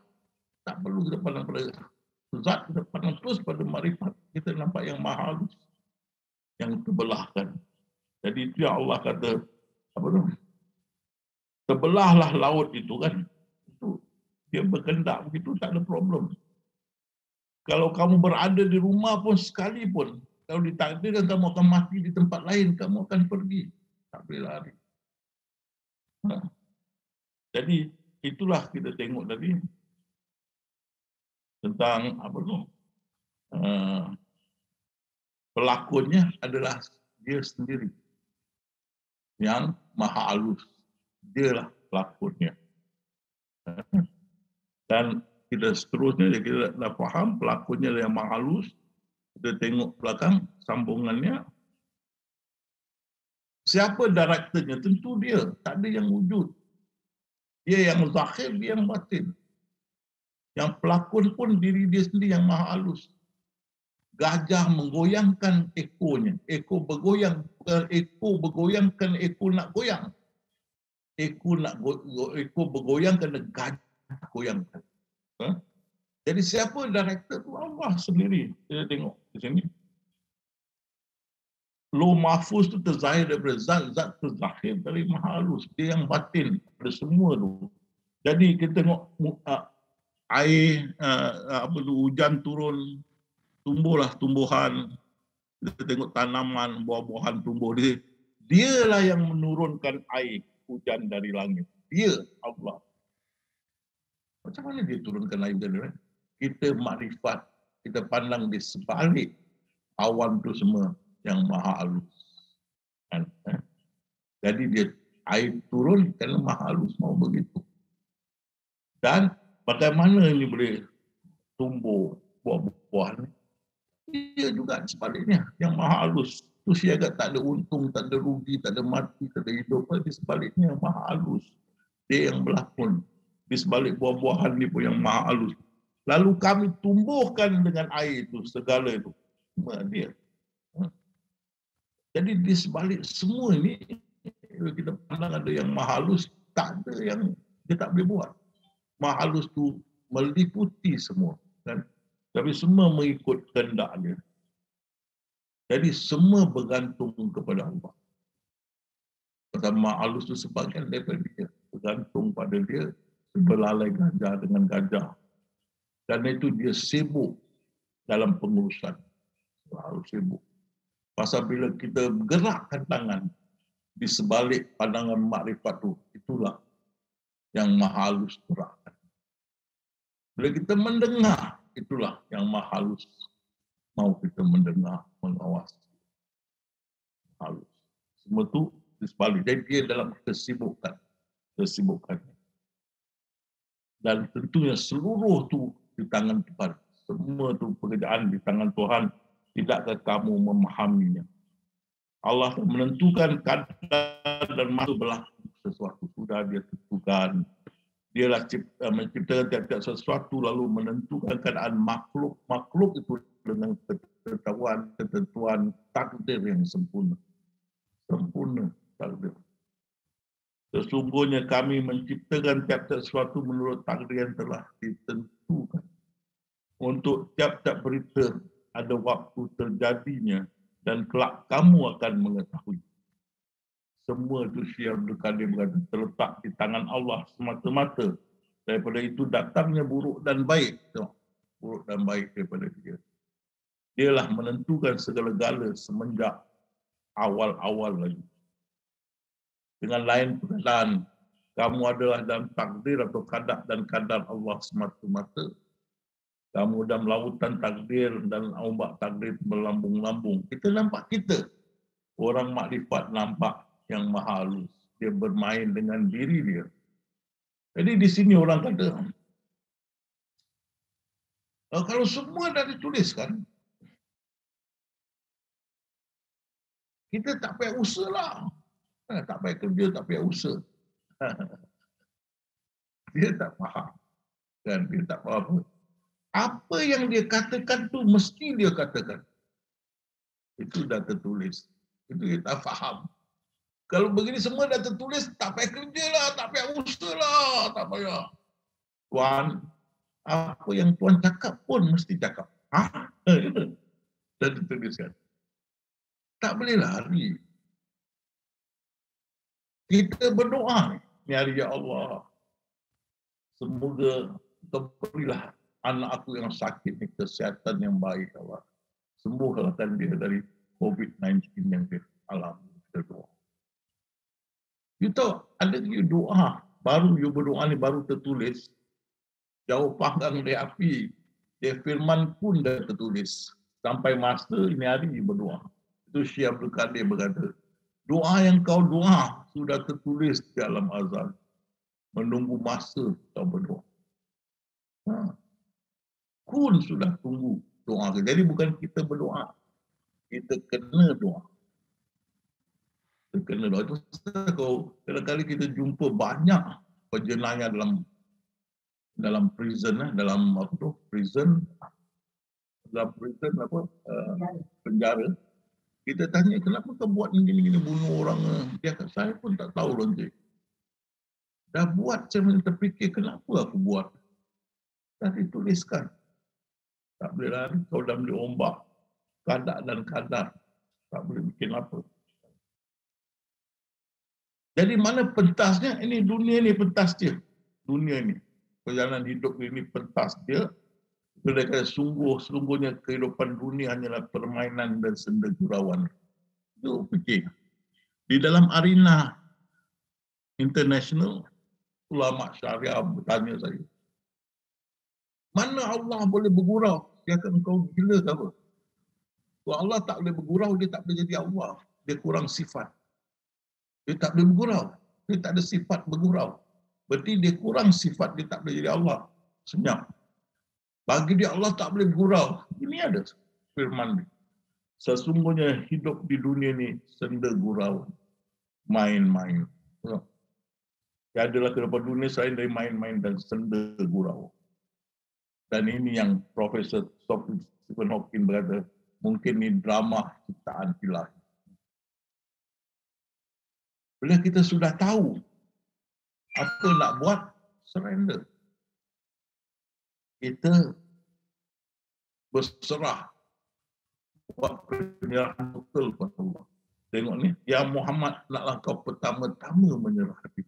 tak perlu kita pandang pada zat, kita pandang terus pada makrifat. Kita nampak yang maha halus, yang terbelahkan. Jadi itu yang Allah kata, apa tu? Terbelahlah laut itu kan. Itu dia berkendak begitu, tak ada problem. Kalau kamu berada di rumah pun sekalipun, kalau ditakdirkan kamu akan mati di tempat lain, kamu akan pergi. Tak boleh lari. Jadi itulah kita tengok tadi tentang apa tu? Pelakonnya adalah dia sendiri yang maha halus. Dialah pelakonnya. Dan kita seterusnya kita dah faham pelakonnya yang maha halus. Kita tengok belakang sambungannya. Siapa directornya? Tentu dia. Tak ada yang wujud. Dia yang zahir, dia yang batin. Yang pelakon pun diri dia sendiri yang maha halus. Gajah menggoyangkan ekornya. Ekor bergoyang kerana ekor nak goyang. Ekor bergoyang kerana gajah goyangkan. Jadi siapa director tu? Allah sendiri. Kita tengok di sini. Lauh mahfuz tu terzahir daripada zat terzahir dari maha halus. Dia yang batin pada semua tu. Jadi kita tengok air, hujan turun, tumbuhlah tumbuhan. Kita tengok tanaman, buah-buahan tumbuh. Dialah yang menurunkan air hujan dari langit. Dia, Allah. Macam mana dia turunkan air hujan dari langit? Kita makrifat, kita pandang di sebalik awan tu semua yang maha halus. Jadi dia air turun kerana maha halus mau begitu. Dan bagaimana ini boleh tumbuh buah-buahan? Dia juga sebaliknya yang maha halus. Itu siaga tak ada untung, tak ada rugi, tak ada mati, tak ada hidup. Di sebaliknya maha halus. Dia yang berlakon. Di sebalik buah-buahan ni pun yang maha halus. Lalu kami tumbuhkan dengan air itu, segala itu. Dia. Jadi di sebalik semua ini, kita pandang ada yang maha halus, tak ada yang dia tak boleh buat. Maha halus tu meliputi semua. Kan? Tapi semua mengikut kehendak dia. Jadi semua bergantung kepada Allah. Pasal maha halus tu sebagian daripada dia. Bergantung pada dia, berlalai gajah dengan gajah. Dan itu dia sibuk dalam pengurusan. Selalu sibuk. Pasal bila kita gerakkan tangan di sebalik pandangan makrifat itu, itulah yang maha halus gerakkan. Bila kita mendengar, itulah yang maha halus mau kita mendengar, mengawasi. Halus. Semua itu di sebalik. Jadi dia dalam kesibukan. Dan tentunya seluruh tu di tangan Tuhan. Semua tu pekerjaan di tangan Tuhan. Tidakkah kamu memahaminya? Allah menentukan kadar dan masa berlaku sesuatu. Sudah dia tentukan. Dialah menciptakan tiap-tiap sesuatu lalu menentukan keadaan makhluk. Makhluk itu dengan pengetahuan, ketentuan, takdir yang sempurna. Sempurna takdir. Sesungguhnya kami menciptakan tiap-tiap sesuatu menurut takdir yang telah ditentukan. Untuk tiap-tiap berita ada waktu terjadinya dan kelak kamu akan mengetahui. Semua itu Syekh Abdul Qadir berkata terletak di tangan Allah semata-mata. Daripada itu datangnya buruk dan baik. Buruk dan baik daripada dia. Dialah menentukan segala-gala semenjak awal-awal lagi. Dengan lain perkataan, kamu adalah dalam takdir atau kadar dan kadar Allah semata-mata. Kamu dalam lautan takdir dan ombak takdir berlambung-lambung. Kita nampak kita. Orang makrifat nampak yang maha halus. Dia bermain dengan diri dia. Jadi di sini orang kata, kalau semua dah dituliskan, kita tak payah usaha lah. Tak payah kerja, tak payah usaha. Dia tak faham. Kan? Dia tak faham apa. Apa yang dia katakan tu mesti dia katakan. Itu dah tertulis. Itu kita faham. Kalau begini semua dah tertulis, tak payah kerja lah, tak payah usaha lah, tak payah. Tuan, apa yang Tuan cakap pun mesti cakap. Dah dituliskan. Tak boleh lari. Kita berdoa ni hari ya Allah. Semoga Kau berilah anak aku yang sakit ni kesihatan yang baik Allah. Sembuhkan dia dari COVID-19 yang dia alami. Kita doa. You tahu, ada you doa, baru you berdoa ni baru tertulis. Jauh panggang dari api. Dia firman pun dah tertulis. Sampai masa ini hari you berdoa. Itu Syekh Abdul Qadir berkata, doa yang kau doa sudah tertulis dalam azal. Menunggu masa kau berdoa. Kun sudah tunggu doa. Jadi bukan kita berdoa. Kita kena doa. Kita kena doa. Itu kadang-kadang kita jumpa banyak perjenayah dalam prison, dalam apa tu? Prison penjara. Kita tanya kenapa kau buat begini-begini bunuh orang? Dia kata saya pun tak tahu lonjek. Dah buat saya terfikir kenapa aku buat. Dah dituliskan. Tak boleh lari kau dalam diombak. Kadar dan kadar. Tak boleh bikin apa. Jadi mana pentasnya? Ini dunia ni pentas dia. Dunia ni. Perjalanan hidup ini pentas dia. Dia kata sungguhnya kehidupan dunia hanyalah permainan dan senda gurauan. Itu fikir. Di dalam arena international, ulama syariah bertanya saya, mana Allah boleh bergurau? Dia akan kau gila ke apa? Kalau Allah tak boleh bergurau, dia tak boleh jadi Allah. Dia kurang sifat. Dia tak boleh bergurau. Dia tak ada sifat bergurau. Berarti dia kurang sifat, dia tak boleh jadi Allah. Senyap. Bagi dia Allah tak boleh bergurau. Ini ada firman dia. Sesungguhnya hidup di dunia ni senda gurau. Main-main. Tiadalah kehidupan dunia selain dari main-main dan senda gurau. Dan ini yang Profesor Stephen Hawking berkata, mungkin ini drama ciptaan ilahi. Bila kita sudah tahu apa nak buat, surrender. Kita berserah, buat penyerahan total kepada Allah. Tengok ni, ya Muhammad, naklah kau pertama-tama menyerah hati.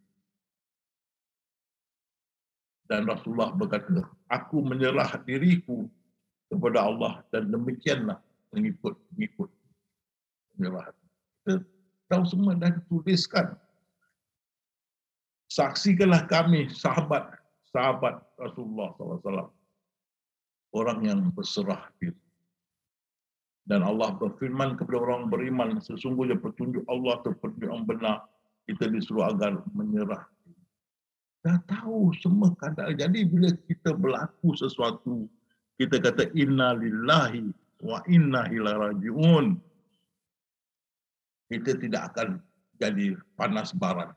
Dan Rasulullah berkata, aku menyerah diriku kepada Allah dan demikianlah mengikut. Menyerah. Kita tahu semua dah dituliskan. Saksikanlah kami sahabat Rasulullah SAW. Orang yang berserah diri. Dan Allah berfirman kepada orang beriman, sesungguhnya petunjuk Allah atau petunjuk yang benar, kita disuruh agar menyerah. Dah tahu semua keadaan. Jadi bila kita berlaku sesuatu, kita kata inna lillahi wa inna ilaihi raji'un. Kita tidak akan jadi panas barat.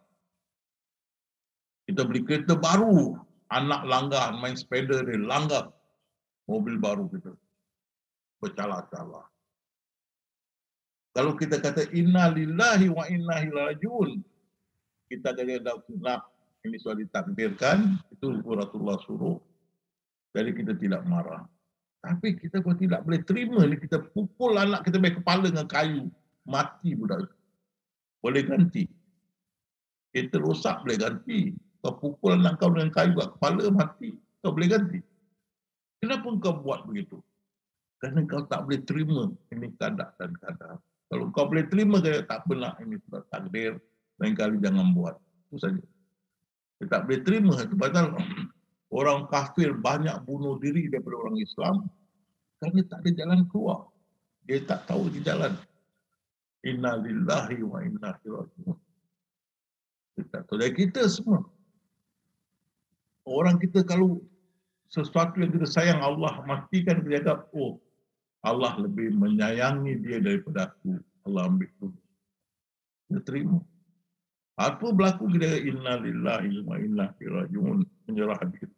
Kita beli kereta baru, anak langgar, main sepeda dia langgar mobil baru kita. Bercala-cala. Kalau kita kata inna lillahi wa inna ilaihi raji'un, kita kata nak ini sudah ditakdirkan, itu Rasulullah suruh. Jadi kita tidak marah. Tapi kita pun tidak boleh terima ni kita pukul anak kita baik kepala dengan kayu, mati budak itu. Boleh ganti. Kereta rosak boleh ganti. Kau pukul anak kau dengan kayu kat kepala, mati. Kau boleh ganti. Kenapa kau buat begitu? Kerana kau tak boleh terima ini kadar dan kadar. Kalau kau boleh terima, kaya tak pernah ini sudah takdir. Lain kali jangan buat. Itu saja. Dia tak boleh terima. Itu pasal orang kafir banyak bunuh diri daripada orang Islam kerana tak ada jalan keluar. Dia tak tahu di jalan. Inna lillahi wa inna ilaihi raji'un. Dia tak tahu. Dan kita semua. Orang kita kalau sesuatu yang kita sayang Allah, matikan dia kata, oh Allah lebih menyayangi dia daripada aku. Allah ambil dulu. Dia terima. Apa berlaku kita inna lillahi wa inna ilaihi raji'un, menyerah diri.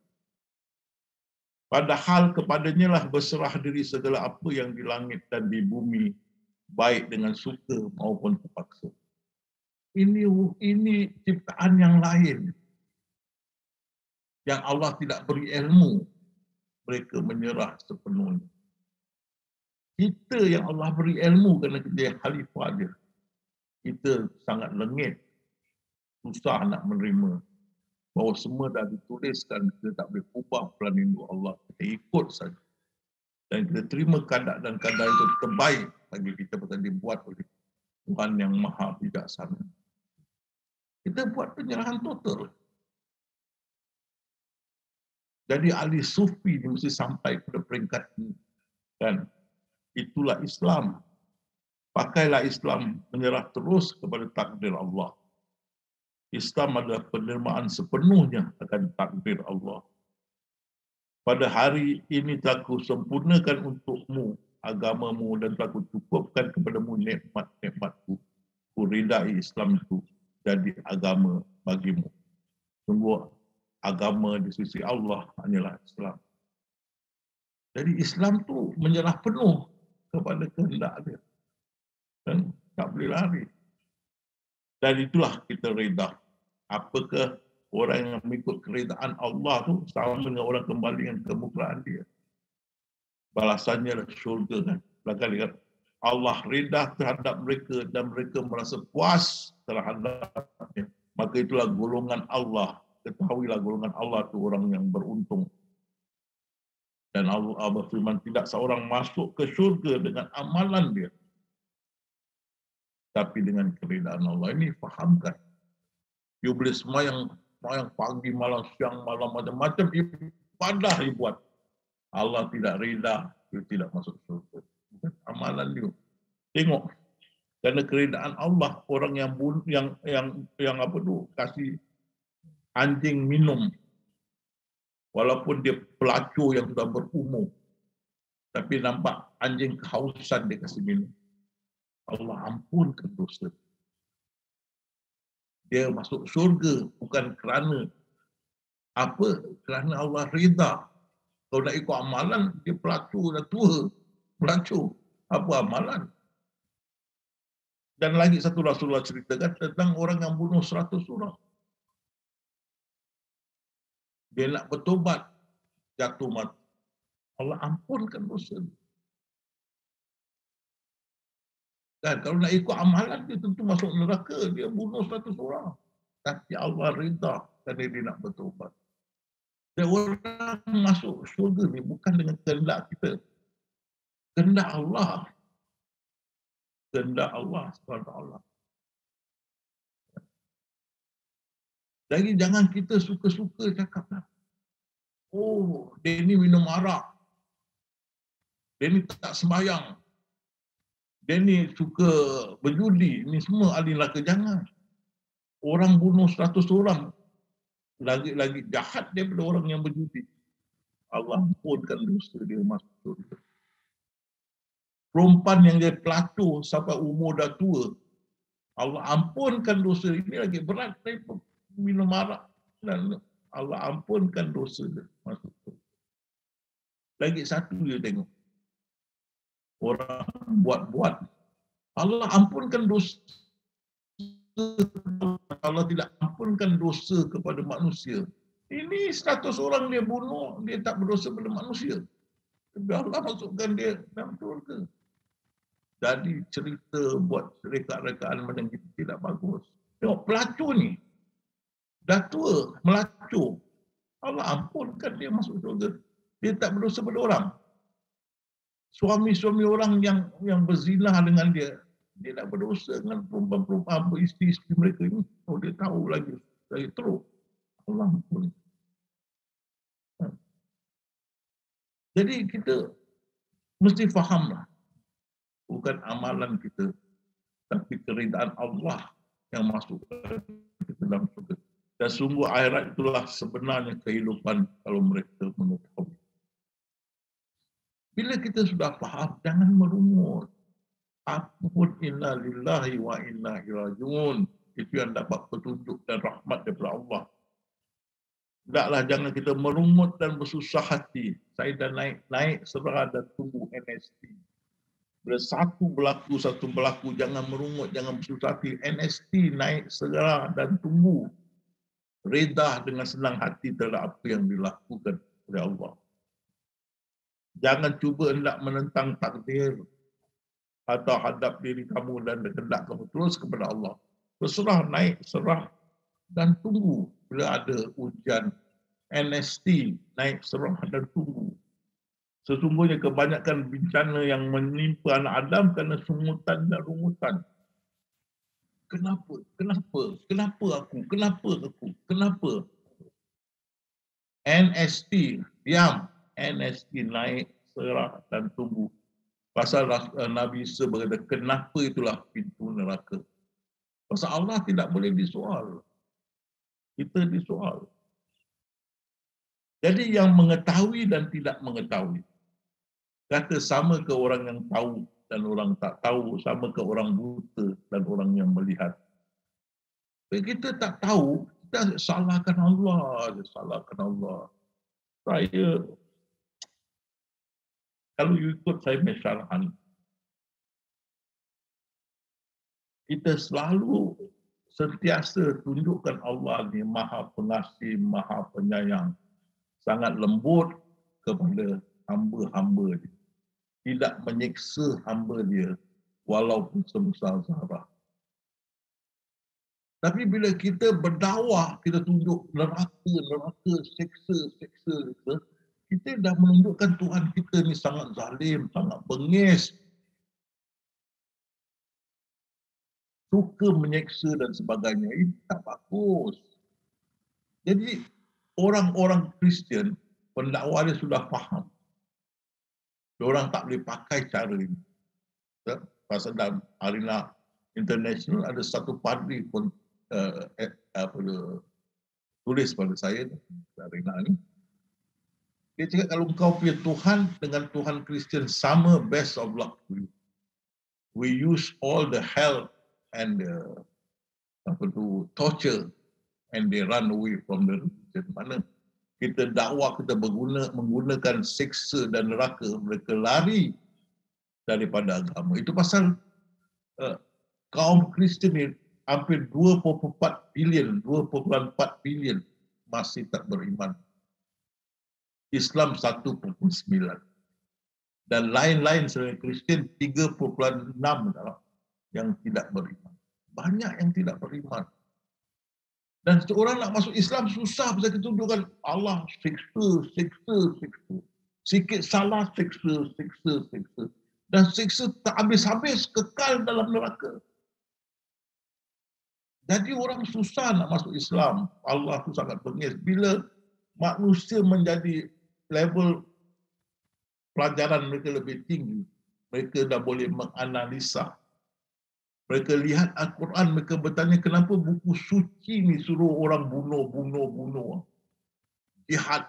Padahal kepadanya lah berserah diri segala apa yang di langit dan di bumi, baik dengan suka maupun terpaksa. Ini ciptaan yang lain. Yang Allah tidak beri ilmu, mereka menyerah sepenuhnya. Kita yang Allah beri ilmu kerana kita khalifah dia. Kita sangat lengit, susah nak menerima bahawa semua dah dituliskan, kita tak boleh ubah plan induk Allah. Kita ikut saja. Dan kita terima kadar dan kadar itu terbaik bagi kita pasal dibuat oleh Tuhan yang maha bijaksana. Kita buat penyerahan total. Jadi ahli sufi ni mesti sampai pada peringkat ini. Dan itulah Islam. Pakailah Islam menyerah terus kepada takdir Allah. Islam adalah penerimaan sepenuhnya akan takdir Allah. Pada hari ini telah kusempurnakan untukmu agamamu dan telah kucukupkan kepadamu nikmat-nikmatku. Kuridai Islam itu jadi agama bagimu. Sungguh agama di sisi Allah hanyalah Islam. Jadi Islam tu menyerah penuh kepada kehendak dia. Dan tak boleh lari. Dan itulah kita reda. Apakah orang yang mengikut keredaan Allah tu sama dengan orang kembali dengan kemurkaan dia. Balasannya adalah syurga kan. Belakang dia kata, Allah reda terhadap mereka dan mereka merasa puas terhadapnya. Maka itulah golongan Allah. Ketahuilah golongan Allah tu orang yang beruntung. Dan Allah berfirman, tidak seorang masuk ke syurga dengan amalan dia. Tapi dengan keredaan Allah. Ini fahamkan. You boleh semayang pagi, malam, siang, malam, macam-macam ibadah dia buat. Allah tidak reda, you tidak masuk syurga. Bukan amalan you. Tengok. Kerana keredaan Allah, orang yang apa tu, kasih anjing minum. Walaupun dia pelacur yang sudah berumur. Tapi nampak anjing kehausan dia kasih minum. Allah ampunkan dosa. Dia masuk syurga bukan kerana apa? Kerana Allah rida. Kalau nak ikut amalan, dia pelacur dah tua. Pelacur. Apa amalan? Dan lagi satu Rasulullah ceritakan tentang orang yang bunuh 100 orang. Dia nak bertobat, jatuh mati. Allah ampunkan dosa. Dan kalau nak ikut amalan, dia tentu masuk neraka. Dia bunuh 100 orang. Tapi Allah rida kerana dia nak bertobat. Dan orang masuk syurga ni bukan dengan kehendak kita. Kehendak Allah. Kehendak Allah SWT. Jadi jangan kita suka-suka cakap lah. Oh, dia ni minum arak. Dia ni tak sembahyang. Dia ni suka berjudi. Ini semua ahli neraka. Jangan. Orang bunuh 100 orang. Lagi jahat daripada orang yang berjudi. Allah ampunkan dosa dia masuk surga. perempuan yang dia pelacur sampai umur dah tua, Allah ampunkan dosa. Ini lagi berat daripada minum arak. Dan Allah ampunkan dosa dia. Masuk tu. Lagi satu dia tengok. Orang buat-buat. Allah ampunkan dosa. Allah tidak ampunkan dosa kepada manusia. Ini 100 orang dia bunuh, dia tak berdosa pada manusia. Tapi Allah masukkan dia dalam syurga. Jadi cerita buat rekaan-rekaan macam itu tidak bagus. Tengok pelacur ni, dah tua, melacur. Allah ampunkan dia masuk syurga. Dia tak berdosa pada orang. Suami-suami orang yang berzina dengan dia, dia tak berdosa dengan perempuan-perempuan, isteri-isteri mereka ini. Oh, dia tahu lagi teruk. Allah ampun. Jadi kita mesti fahamlah, bukan amalan kita, tapi keridaan Allah yang masuk ke dalam surga. Dan sungguh akhirat itulah sebenarnya kehidupan kalau mereka mengetahui. Bila kita sudah faham, jangan merungut. Apapun inna lillahi wa inna ilaihi rajiun. Itu yang dapat petunjuk dan rahmat daripada Allah. Tidaklah jangan kita merungut dan bersusah hati. Saya dah naik serah dan tunggu NST. Bila satu berlaku, jangan merungut, jangan bersusah hati. NST naik serah dan tunggu. Redah dengan senang hati terhadap apa yang dilakukan oleh Allah. Jangan cuba hendak menentang takdir atau hadap diri kamu dan hendak kamu terus kepada Allah. Berserah, naik serah dan tunggu. Bila ada ujian NST, naik serah dan tunggu. Sesungguhnya kebanyakan bencana yang menimpa anak Adam kerana sungutan dan rungutan. Kenapa? Kenapa? Kenapa aku? Kenapa aku? Kenapa? NST, diam. NST naik serah dan tunggu. Pasal Nabi Isa berkata, kenapa itulah pintu neraka. Pasal Allah tidak boleh disoal. Kita disoal. Jadi yang mengetahui dan tidak mengetahui. Kata sama ke orang yang tahu dan orang tak tahu, sama ke orang buta dan orang yang melihat. Jadi kita tak tahu, kita salahkan Allah. Salahkan Allah. Saya, kalau ikut saya mesyarahan, kita selalu sentiasa tunjukkan Allah ni Maha Pengasih, Maha Penyayang. Sangat lembut kepada hamba-hamba dia. Tidak menyiksa hamba dia walaupun sebesar zarah. Tapi bila kita berdakwah, kita tunjuk neraka, seksa, kita dah menunjukkan Tuhan kita ni sangat zalim, sangat bengis. Suka menyeksa dan sebagainya. Itu tak bagus. Jadi orang-orang Kristian, pendakwa dia sudah faham. Diorang tak boleh pakai cara ini. Pasal dalam arena international ada satu padri pun tulis pada saya arena ni. Dia cakap kalau kau punya Tuhan dengan Tuhan Kristian sama, best of luck to you. We use all the hell and torture and they run away from the religion. Mana kita dakwah, kita menggunakan seksa dan neraka, mereka lari daripada agama. Itu pasal kaum Kristian ni hampir 2.4 bilion masih tak beriman. Islam 1.9 dan lain-lain selain Kristian 3.6 yang tidak beriman. Banyak yang tidak beriman. Dan seorang nak masuk Islam susah pasal kita tunjukkan Allah seksa. Sikit salah seksa. Dan seksa tak habis-habis, kekal dalam neraka. Jadi orang susah nak masuk Islam. Allah tu sangat bengis. Bila manusia menjadi level pelajaran mereka lebih tinggi, mereka dah boleh menganalisa. Mereka lihat Al-Quran, mereka bertanya kenapa buku suci ni suruh orang bunuh. Jihad.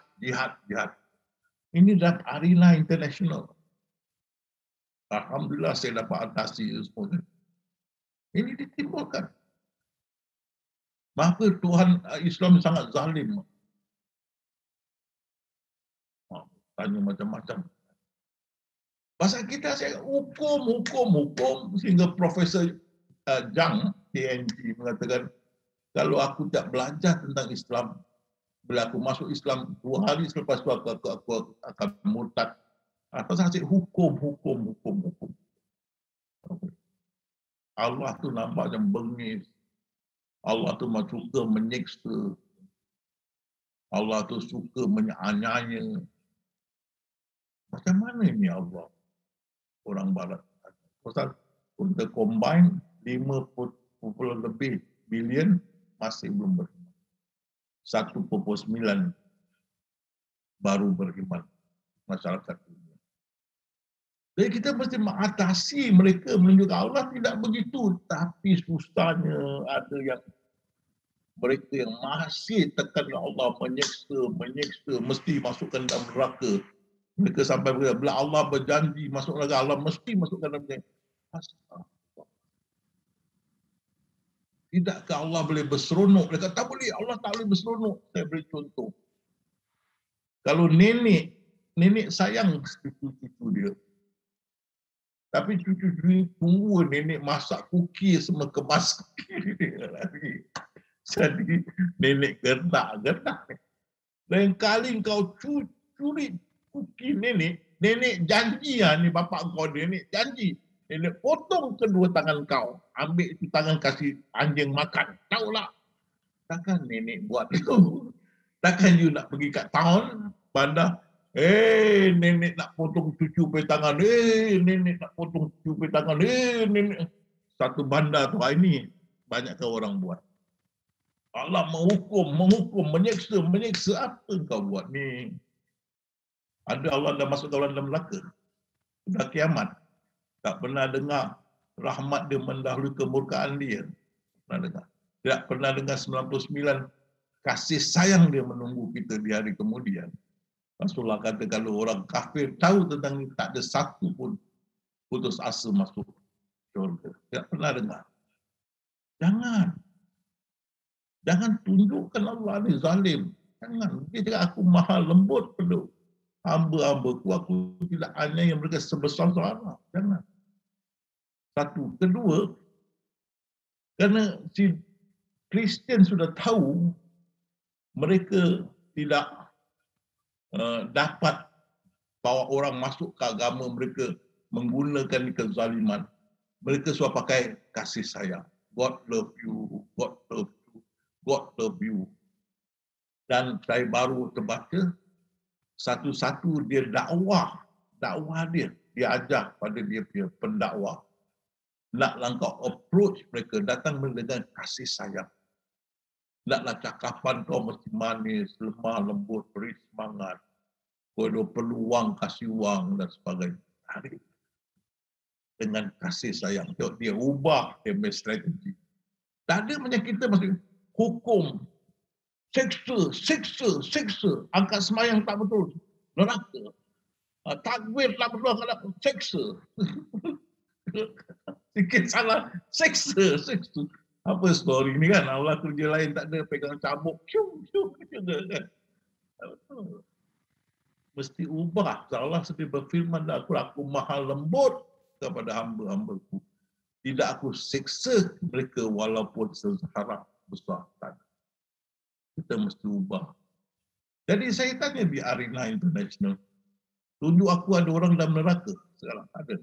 Ini dah arena international. Alhamdulillah saya dapat atasi semua. Ini ditimbulkan. Maka Tuhan Islam sangat zalim. Tanya macam-macam. Pasal kita saya hukum sehingga Profesor Zhang TNG mengatakan kalau aku tak belajar tentang Islam, bila aku masuk Islam 2 hari selepas itu aku akan murtad. Pasal saya hukum. Allah tu nampak macam bengis. Allah tu suka menyiksa. Allah tu suka menyanyanya. Macam mana ini Allah? Orang barat. Pasal untuk combine 50 lebih bilion masih belum beriman. 1,9 baru beriman masyarakat dunia. Jadi kita mesti mengatasi mereka menunjukkan Allah tidak begitu. Tapi susahnya ada yang mereka yang masih tekan Allah menyiksa, mesti masukkan dalam neraka. Mereka sampai bila Allah berjanji masuk neraka, Allah mesti masukkan dalam neraka. Tidakkah Allah boleh berseronok? Dia kata tak boleh, Allah tak boleh berseronok. Saya beri contoh. Kalau nenek sayang cucu-cucu dia. Tapi cucu-cucu tunggu nenek masak kuki semua kemas kuki dia lagi. Jadi nenek gerdak. Lain kali kau curi kuki nenek janji ni bapak kau nenek janji. Nenek potong kedua tangan kau. Ambil itu tangan kasih anjing makan. Tahulah. Takkan nenek buat itu. Takkan you nak pergi kat town. Bandar. Nenek nak potong cucu pe tangan. Nenek nak potong cucu pe tangan. Nenek. Satu bandar tu ini. Banyak orang buat. Allah menghukum, menyiksa. Apa kau buat ni? Ada Allah dah masuk dalam neraka. Sudah kiamat. Tak pernah dengar rahmat dia mendahului kemurkaan dia. Pernah dengar. Tidak pernah dengar 99 kasih sayang dia menunggu kita di hari kemudian. Rasulullah kata kalau orang kafir tahu tentang ini, tak ada satu pun putus asa masuk syurga. Tidak pernah dengar. Jangan tunjukkan Allah ni zalim. Jangan. Dia cakap aku maha lembut pada hamba-hambaku. Aku tidak hanya yang mereka sebesar-besar. Jangan. Satu. Kedua, kerana si Kristian sudah tahu mereka tidak dapat bawa orang masuk ke agama mereka menggunakan kezaliman. Mereka sudah pakai kasih sayang. God love you, God love you, God love you. Dan saya baru terbaca satu-satu dia dakwah dia ajar pada dia punya pendakwah. Naklah kau approach mereka, datang dengan kasih sayang. Naklah cakapan kau mesti manis, lemah, lembut, beri semangat. Kalau perlu wang, kasih wang dan sebagainya. Hari dengan kasih sayang. Dia ubah dia punya strategi. Tak ada macam kita mesti hukum, seksa. Angkat semayang tak betul, neraka. Takbir tak betul, seksa. Sikit salah, seksa. Apa story ni kan? Allah kerja lain tak ada, pegang cabuk, kan? Mesti ubah. Allah sedih berfirman, aku maha lembut kepada hamba-hambaku. Tidak aku seksa mereka walaupun seharap besar. Kita mesti ubah. Jadi saya tanya di Arena International, tunjuk aku ada orang dalam neraka sekarang. Ada.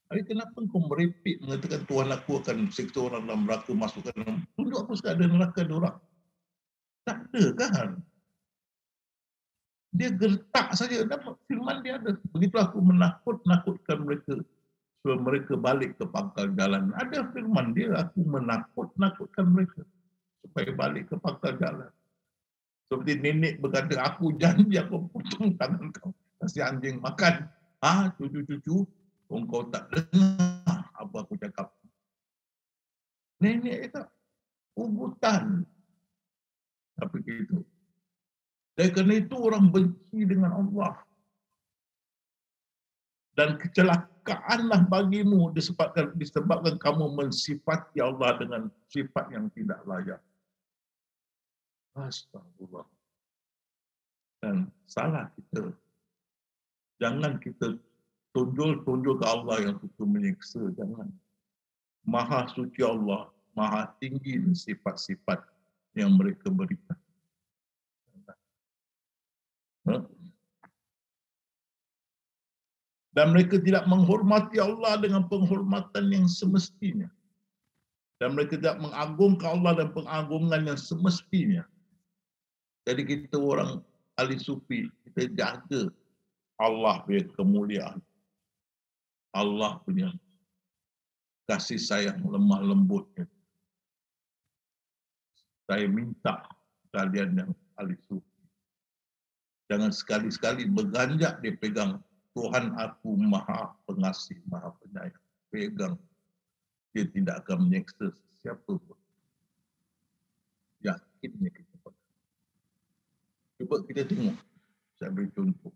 Tapi kenapa kau merepek mengatakan Tuhan aku akan seksa orang dalam neraka masukkan dalam. Tunjuk aku sekarang ada neraka ada orang. Tak ada kan? Dia gertak saja. Firman dia ada. Begitu aku menakutkan mereka. Supaya mereka balik ke pangkal jalan. Ada firman dia. Aku menakutkan mereka. Supaya balik ke pangkal jalan. Seperti nenek berkata, aku janji aku potong tangan kau. Kasih anjing makan. Cucu-cucu. Engkau tak dengar apa aku cakap. Nenek kata, ugutan. Tapi itu. Dan kerana itu orang benci dengan Allah. Dan kecelakaan kemurkaanlah bagimu disebabkan kamu mensifati Allah dengan sifat yang tidak layak. Astagfirullah. Dan salah kita. Jangan kita tunjuk ke Allah yang suka menyiksa. Jangan. Maha suci Allah, maha tinggi sifat-sifat yang mereka berikan. Dan mereka tidak menghormati Allah dengan penghormatan yang semestinya. Dan mereka tidak mengagungkan Allah dan pengagungan yang semestinya. Jadi kita orang ahli sufi, kita jaga Allah punya kemuliaan. Allah punya kasih sayang lemah lembutnya. Saya minta kalian yang ahli sufi, jangan sekali-sekali berganjak dia pegang Tuhan aku maha pengasih, maha penyayang. Pegang. Dia tidak akan menyeksa siapa pun. Yakinnya kita. Cuba kita tengok. Saya beri contoh.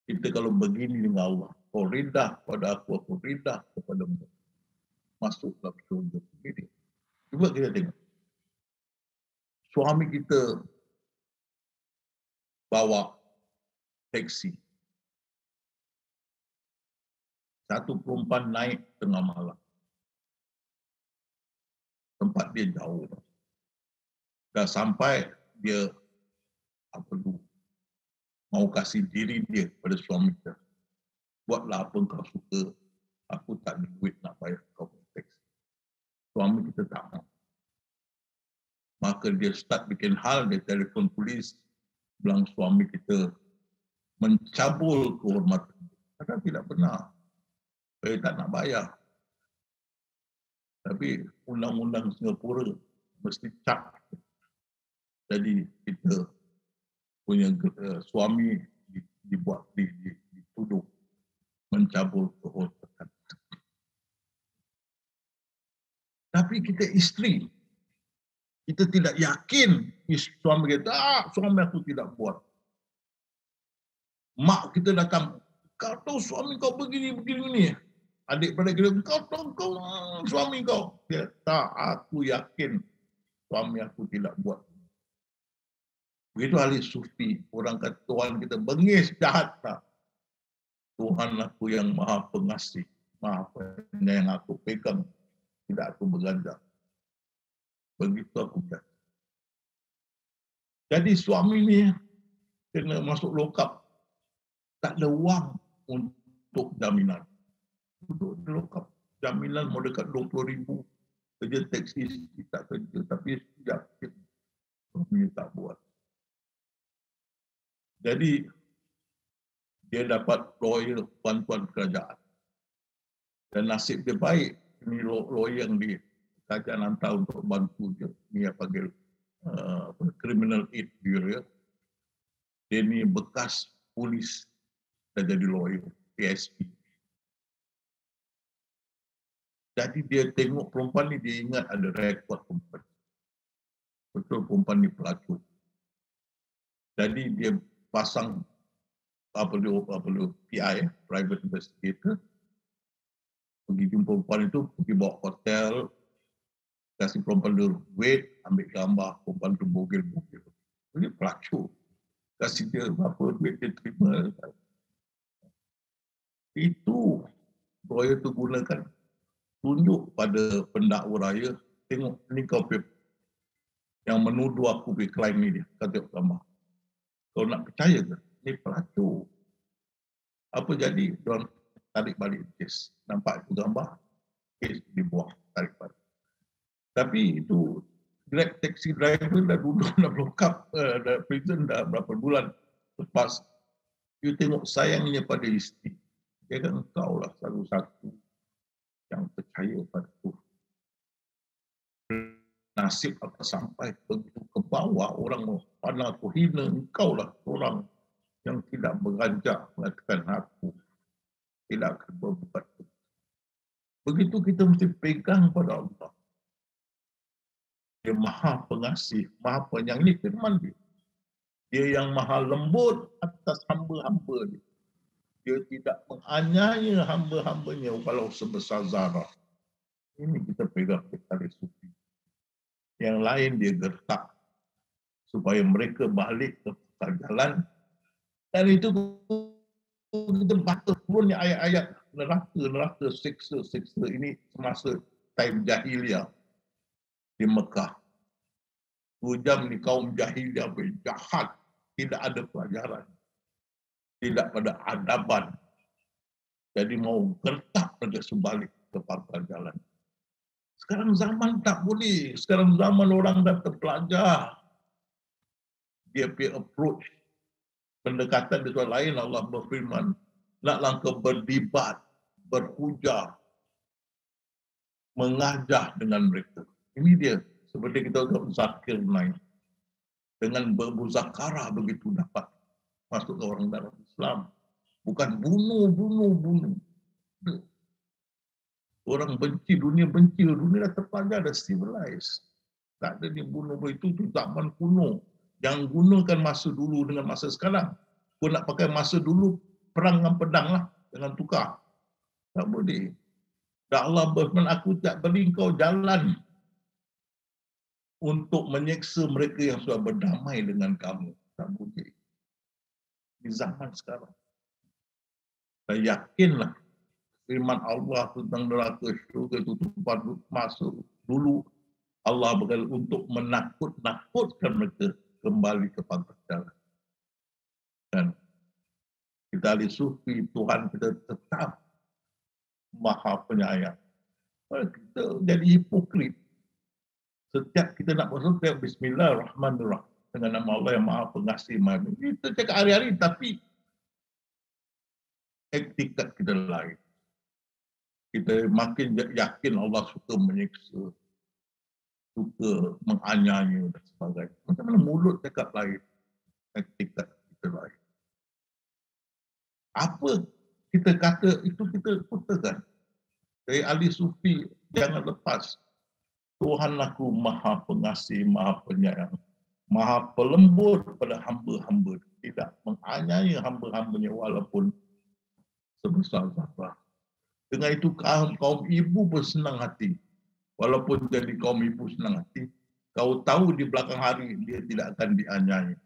Kita kalau begini dengan Allah, kau rindah pada aku rindah kepadamu. Masuklah surga. Cuba kita tengok. Suami kita bawa teksi. Satu perempuan naik tengah malam. Tempat dia jauh. Dah sampai dia mau kasih diri dia pada suami dia. Buatlah apa kau suka. Aku tak ada duit nak bayar kau taksi. Suami kita tak mau. Maka dia start bikin hal, dia telefon polis, bilang suami kita mencabul kehormatan. Kata tidak benar. Saya tak nak bayar. Tapi undang-undang Singapura mesti cap. Jadi kita punya suami dituduh mencabul kehormatan. Tapi kita isteri, kita tidak yakin suami kita, suami aku tidak buat. Mak kita datang, kau tahu suami kau begini ni. Adik-beradik kita, kau tahu suami kau. Dia tak, aku yakin suami aku tidak buat. Begitu ahli sufi, orang kata Tuhan kita bengis jahat tak. Tuhan aku yang maha pengasih, maha penyayang, aku pegang, tidak aku berganjak. Begitu aku berganjak. Jadi suami ni kena masuk lokap. Tak ada wang untuk jaminan. Untuk lokap jaminan mau dekat 20,000. Kerja teksi tak kerja. Tapi sekejap suami tak buat. Jadi dia dapat lawyer bantuan kerajaan. Dan nasib dia baik. Ini lawyer yang di kerajaan hantar untuk bantu dia. Ini yang panggil Criminal Aid Bureau. Dia ni bekas polis dah jadi lawyer, PSP. Jadi dia tengok perempuan ni, dia ingat ada rekod perempuan. Betul perempuan ni pelacur. Jadi dia pasang PI, private investigator, pergi jumpa perempuan itu, pergi bawa hotel, kasih perempuan dia wait, ambil gambar, perempuan itu bogel-bogel. Dia pelacur. Kasih dia berapa duit dia terima. Itu lawyer tu gunakan, tunjuk pada pendakwa raya, tengok ni kau yang menuduh aku pergi klaim ni dia, kata gambar. Kau nak percaya ke? Ni pelacur. Apa jadi? Diorang tarik balik kes. Nampak itu gambar, kes dibuang, tarik balik. Tapi itu Grab taxi driver dah duduk, dah lock up, dah prison dah berapa bulan lepas. You tengok sayangnya pada isteri. Dia kan engkau lah satu-satu yang percaya pada Tuhan. Nasib akan sampai begitu ke bawah, orang pandang aku hina, engkau lah orang yang tidak beranjak mengatakan aku tidak akan berbuat. Begitu kita mesti pegang pada Allah. Dia maha pengasih, maha penyayang. Ini firman dia. Dia yang maha lembut atas hamba-hamba dia. Dia tidak menganiaya hamba-hambanya walau sebesar zarah. Ini kita pegang tali sufi. Yang lain dia gertak supaya mereka balik ke jalan. Dan itu kita baca turunnya ayat-ayat neraka, siksa ini semasa time jahiliyah di Mekah. 2 jam ni kaum jahiliyah jahat, tidak ada pelajaran, tidak ada adaban. Jadi mau gertak mereka sebalik ke pangkal jalan. Sekarang zaman tak boleh. Sekarang zaman orang dah terpelajar. Dia punya approach, pendekatan di soal lain. Allah berfirman, nak langkah berdebat, berhujah, mengajah dengan mereka. Ini dia. Seperti kita tahu Zakir Naik. Dengan bermuzakarah begitu dapat masuk ke orang dalam Islam. Bukan bunuh. Orang benci, dunia dah terpelajar, dah civilized. Tak ada dibunuh itu zaman kuno. Yang gunakan masa dulu dengan masa sekarang. Kau nak pakai masa dulu, perang dengan pedang lah, dengan tukar. Tak boleh. Dan Allah berfirman, aku tak beri kau jalan untuk menyeksa mereka yang sudah berdamai dengan kamu. Tak boleh. Di zaman sekarang. Dan yakinlah firman Allah tentang neraka syurga itu tempat masuk dulu. Allah berkata untuk menakut-nakutkan mereka kembali ke pangkal jalan. Dan kita ahli sufi, Tuhan kita tetap Maha Penyayang. Kita jadi hipokrit. Setiap kita nak masuk, kita Bismillahirrahmanirrahim. Dengan nama Allah yang Maha Pengasih. Kita cakap hari-hari, tapi etikat kita lain. Kita makin yakin Allah suka menyiksa, suka menganiaya dan sebagainya. Macam mana mulut cakap lain, etikat kita lain. Apa kita kata itu kita kutakan. Dari ahli sufi, jangan lepas. Tuhan aku Maha Pengasih, Maha Penyayang, Maha Pelembut pada hamba-hamba. Tidak menganiaya hamba-hambanya walaupun sebesar zarah. Dengan itu kaum ibu pun senang hati. Walaupun jadi kaum ibu senang hati, kau tahu di belakang hari dia tidak akan dianiaya.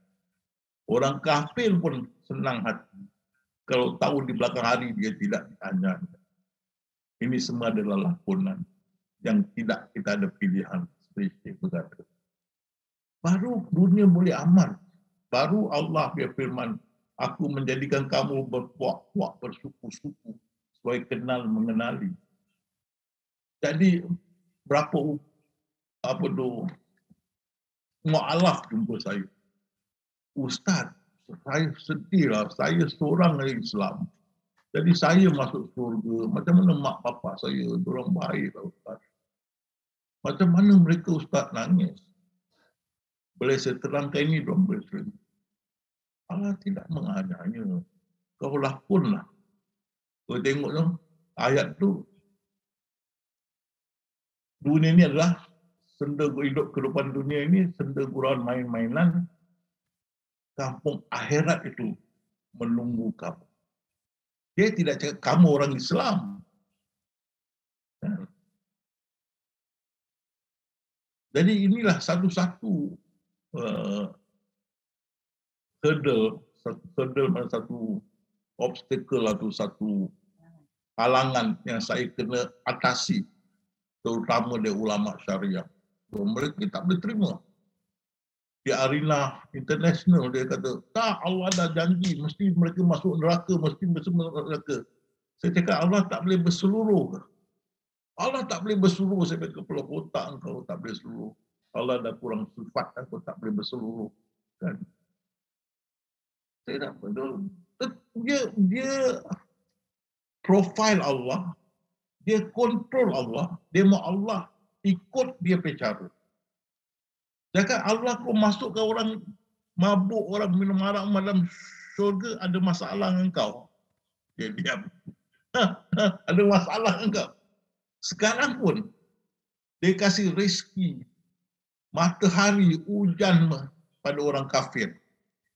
Orang kafir pun senang hati. Kalau tahu di belakang hari dia tidak dianiaya. Ini semua adalah lakonan yang tidak kita ada pilihan. Seperti berkata. Baru dunia boleh aman. Baru Allah berfirman, aku menjadikan kamu berpuak-puak, bersuku-suku supaya kenal mengenali. Jadi berapa mu'alaf jumpa saya. Ustaz, saya sedih lah. Saya seorang dari Islam. Jadi saya masuk surga. Macam mana mak bapak saya? Diorang baik lah Ustaz. Macam mana mereka Ustaz nangis? Boleh saya terangkan ini, diorang boleh terima. Allah tidak menganiaya. Kau lakonlah. Kau tengok tu, ayat tu. Dunia ini adalah senda hidup kehidupan dunia ini, senda gurauan main-mainan. Kampung akhirat itu menunggu kamu. Dia tidak cakap kamu orang Islam. Jadi inilah satu-satu hurdle, satu obstacle atau satu halangan yang saya kena atasi, terutama dari ulama syariah. Mereka tak boleh terima. Di arena international dia kata, tak, Allah dah janji mesti mereka masuk neraka, mesti masuk neraka. Saya cakap Allah tak boleh berseluruh ke? Allah tak boleh berseluruh sampai ke kepala otak engkau, tak boleh seluruh. Allah dah kurang sifat, aku tak boleh berseluruh. Kan? Saya tak betul. Dia profil Allah, dia kontrol Allah, dia mau Allah ikut dia bicara. Jangan Allah kau masuk ke orang mabuk, orang minum arak dalam syurga, ada masalah dengan kau. Dia diam. Ada masalah dengan kau. Sekarang pun, dia kasih rezeki, matahari, hujan pada orang kafir.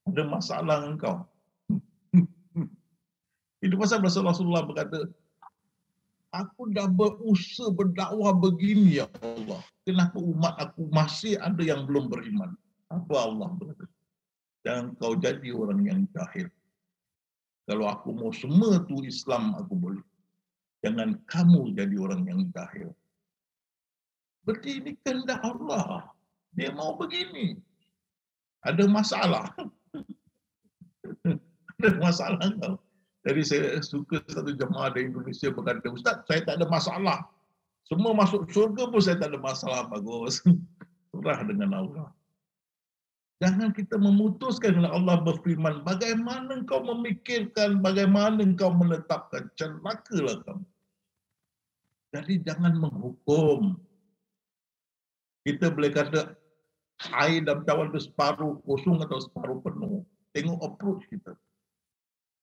Ada masalah dengan kau. Itu pasal Rasulullah berkata, aku dah berusaha berdakwah begini ya Allah. Kenapa umat aku masih ada yang belum beriman? Apa Allah berkata? Jangan kau jadi orang yang jahil. Kalau aku mau semua tu Islam aku boleh. Jangan kamu jadi orang yang jahil. Berarti ini kehendak Allah. Dia mau begini. Ada masalah. Ada masalah kau. Jadi saya suka satu jemaah di Indonesia berkata, Ustaz, saya tak ada masalah. Semua masuk syurga pun saya tak ada masalah. Bagus. Surah dengan Allah. Jangan kita memutuskan kalau Allah berfirman, bagaimana kau memikirkan, bagaimana kau menetapkan, celakalah kamu. Jadi jangan menghukum. Kita boleh kata, air dalam cawan itu separuh kosong atau separuh penuh. Tengok approach kita.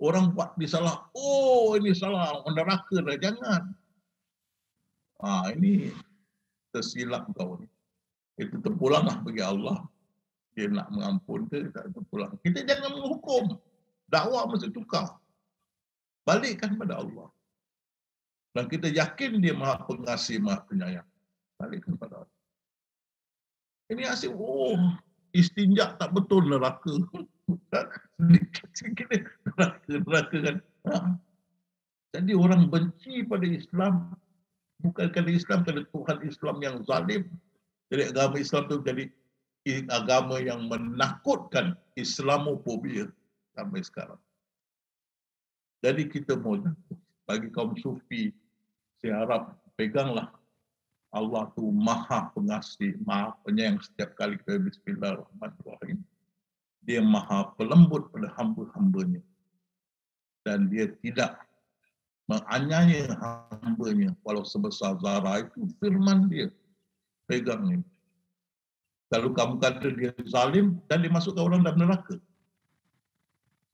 Orang buat ni salah, oh ini salah, neraka dah, jangan. Ini tersilap kau ni. Itu terpulanglah bagi Allah. Dia nak mengampun ke, tak terpulang. Kita jangan menghukum. Dakwah mesti tukar. Balikkan pada Allah. Dan kita yakin dia maha pengasih, maha penyayang. Balikkan pada Allah. Ini asyik, istinjak tak betul neraka. Sedikit neraka kan. Jadi orang benci pada Islam, bukan kerana Islam, kerana Tuhan Islam yang zalim. Jadi agama Islam itu jadi agama yang menakutkan, Islamofobia sampai sekarang. Jadi kita mau bagi kaum sufi, saya harap peganglah Allah tu maha pengasih, maha penyayang. Setiap kali kita Bismillahirrahmanirrahim, dia maha pelembut pada hamba-hambanya. Dan dia tidak menganiaya hambanya walau sebesar zarah. Itu firman dia. Pegang ni. Kalau kamu kata dia zalim, dan dimasukkan orang dalam neraka.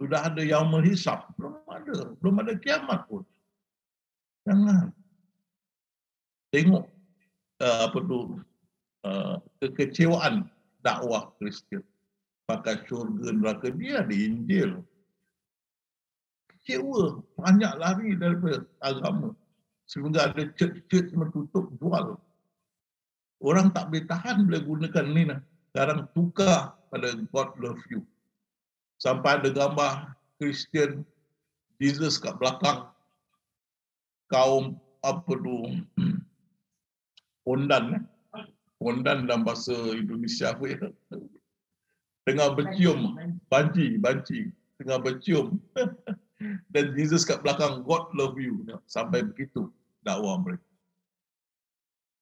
Sudah ada yaumul hisab. Belum ada kiamat pun. Jangan. Tengok kekecewaan dakwah Kristian. Pakai syurga neraka, dia di Injil. Kecewa, banyak lari daripada agama. Sehingga ada church-church menutup jual. Orang tak boleh tahan boleh gunakan ni. Sekarang tukar pada God love you. Sampai ada gambar Kristian, Jesus kat belakang. Kaum Pondan. Pondan dalam bahasa Indonesia apa ya? Tengah bercium. Banci. Tengah bercium. Dan Jesus kat belakang, God love you. Sampai begitu dakwah mereka.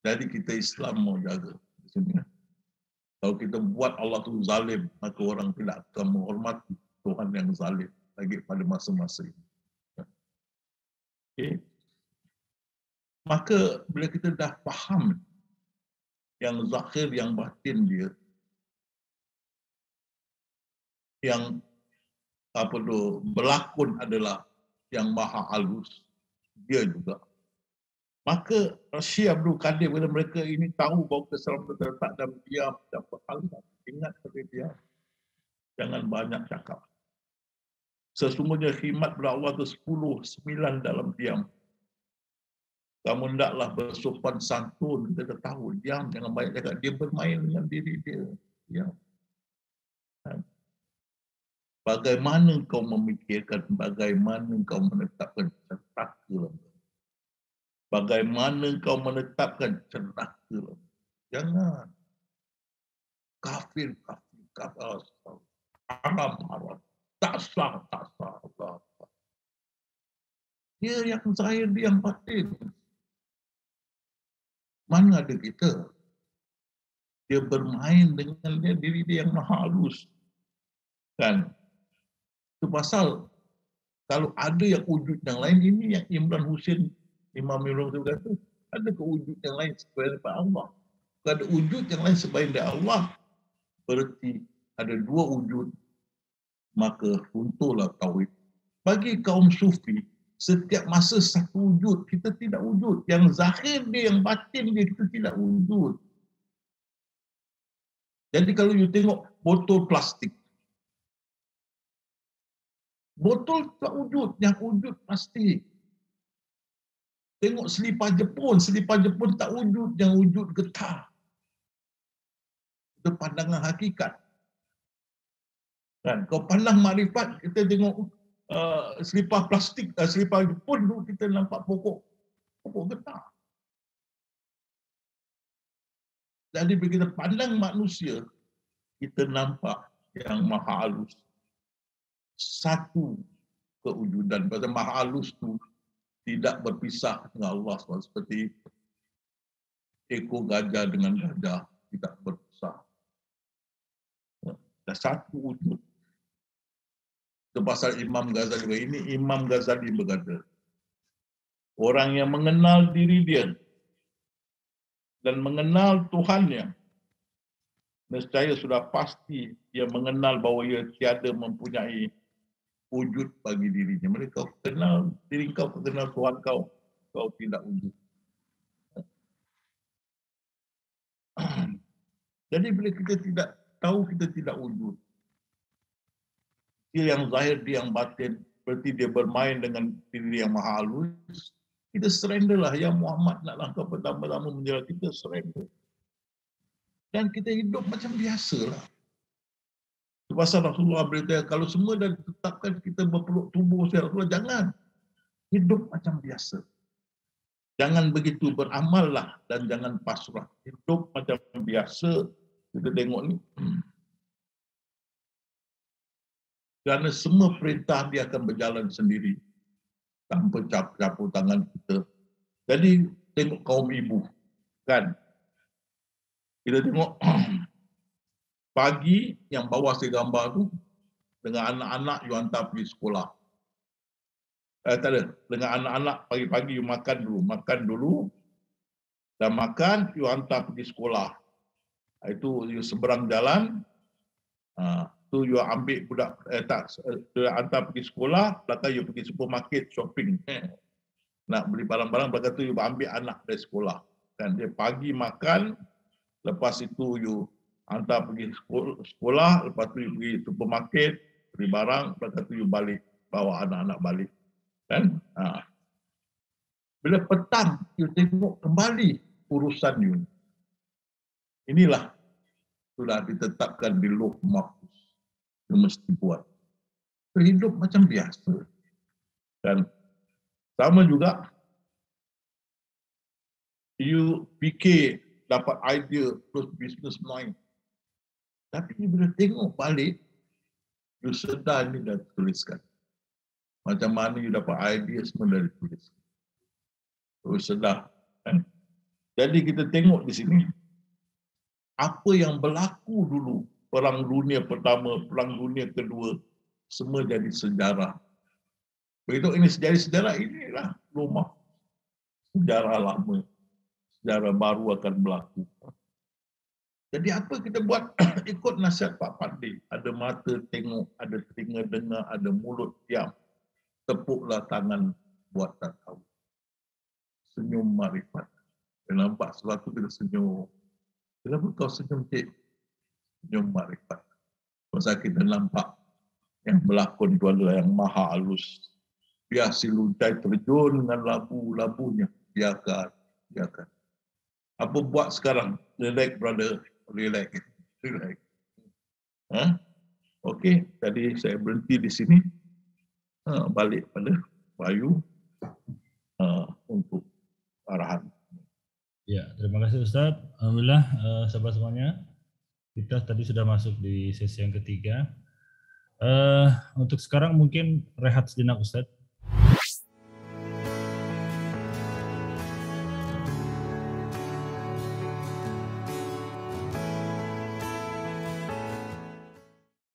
Jadi kita Islam mau jaga. Kalau kita buat Allah tu zalim, maka orang tidak akan menghormati Tuhan yang zalim lagi pada masa-masa ini. Okay. Maka bila kita dah faham yang zahir, yang batin dia, yang berlakon adalah yang maha halus, dia juga. Maka Syekh Abdul Qadir bila mereka ini tahu bahawa keselamatan terletak dalam diam, dapat hal, ingat pada dia. Jangan banyak cakap. Sesungguhnya khidmat pada Allah itu 10, 9 dalam diam. Kamu hendaklah bersopan santun, kita tahu, diam, jangan banyak cakap. Dia bermain dengan diri dia. Ya. Bagaimana kau memikirkan, bagaimana kau menetapkan celaka. Bagaimana kau menetapkan celaka. Jangan. Kafir. Haram. Tak sah. Dia yang zahir, dia yang batin. Mana ada kita? Dia bermain dengan diri dia yang maha halus. Kan? Itu pasal kalau ada yang wujud yang lain, ini yang Imran Hussein, Imam Imran Hussein kata, ada kewujud yang lain selain daripada Allah. Kalau ada wujud yang lain selain daripada Allah, berarti ada dua wujud, maka runtuhlah tauhid. Bagi kaum sufi, setiap masa satu wujud, kita tidak wujud. Yang zahir dia, yang batin dia, kita tidak wujud. Jadi kalau you tengok botol plastik, Botol tak wujud, yang wujud plastik. Tengok selipar Jepun tak wujud, yang wujud getah. Itu pandangan hakikat. Kan? Kalau pandang makrifat, kita tengok selipar plastik, selipar Jepun tu kita nampak pokok getah. Jadi bila kita pandang manusia, kita nampak yang maha halus. Satu kewujudan. Pasal maha halus tu tidak berpisah dengan Allah SWT. Seperti ekor gajah dengan gajah tidak berpisah. Dan satu wujud. Itu pasal Imam Ghazali. Ini Imam Ghazali berkata, orang yang mengenal diri dia dan mengenal Tuhannya, nescaya sudah pasti dia mengenal bahawa ia tiada mempunyai wujud bagi dirinya. Mereka kenal diri kau, kenal Tuhan kau, kau tidak wujud. Jadi bila kita tidak tahu, kita tidak wujud. Dia yang zahir, dia yang batin, berarti dia bermain dengan diri yang maha halus. Kita surrender lah. Ya Muhammad nak langkah pertama-tama menjelaskan, kita surrender. Dan kita hidup macam biasa lah. Pasal Rasulullah beritahu, kalau semua dah ditetapkan kita berpeluk tubuh saya Rasulullah, jangan. Hidup macam biasa. Jangan begitu, beramal lah dan jangan pasrah. Hidup macam biasa. Kita tengok ni. Kerana semua perintah dia akan berjalan sendiri. Tanpa campur tangan kita. Jadi tengok kaum ibu. Kan? Kita tengok pagi yang bawah saya gambar tu dengan anak-anak you hantar pergi sekolah. Tak ada. Dengan anak-anak pagi-pagi you makan dulu. Dan makan you hantar pergi sekolah. Itu you seberang jalan. Tu you ambil budak hantar pergi sekolah, belakang you pergi supermarket shopping. Nak beli barang-barang, belakang tu you ambil anak dari sekolah. Dan dia pagi makan, lepas itu you hantar pergi sekolah, lepas tu you pergi supermarket, beli barang, belakang tu you balik, bawa anak-anak balik. Kan? Bila petang, you tengok kembali urusan you. Inilah sudah ditetapkan di Lauh Mahfuz. You mesti buat. Hidup macam biasa. Dan sama juga, you fikir dapat idea terus business mind. Tapi bila tengok balik, you sedar ni dah tuliskan. Macam mana you dapat idea semua dah dituliskan. You sedar. Kan? Jadi kita tengok di sini, apa yang berlaku dulu, Perang Dunia Pertama, Perang Dunia Kedua, semua jadi sejarah. Begitu ini jadi sejarah, inilah rumah sejarah lama. Sejarah baru akan berlaku. Jadi apa kita buat? Ikut nasihat Pak Pandi. Ada mata tengok, ada telinga dengar, ada mulut diam. Tepuklah tangan buat tak tahu. Senyum makrifat. Kita nampak sesuatu kita senyum. Kenapa kau senyum, cik? Senyum makrifat. Pasal kita nampak yang berlakon itu adalah yang maha halus. Biar si luntai terjun dengan labu-labunya. Biarkan. Apa buat sekarang? Relax, brother. Relax. Okey, tadi saya berhenti di sini. Balik pada Bayu untuk arahan. Ya, terima kasih Ustaz. Alhamdulillah, sahabat semuanya, kita tadi sudah masuk di sesi yang ketiga. Untuk sekarang mungkin rehat sejenak Ustaz.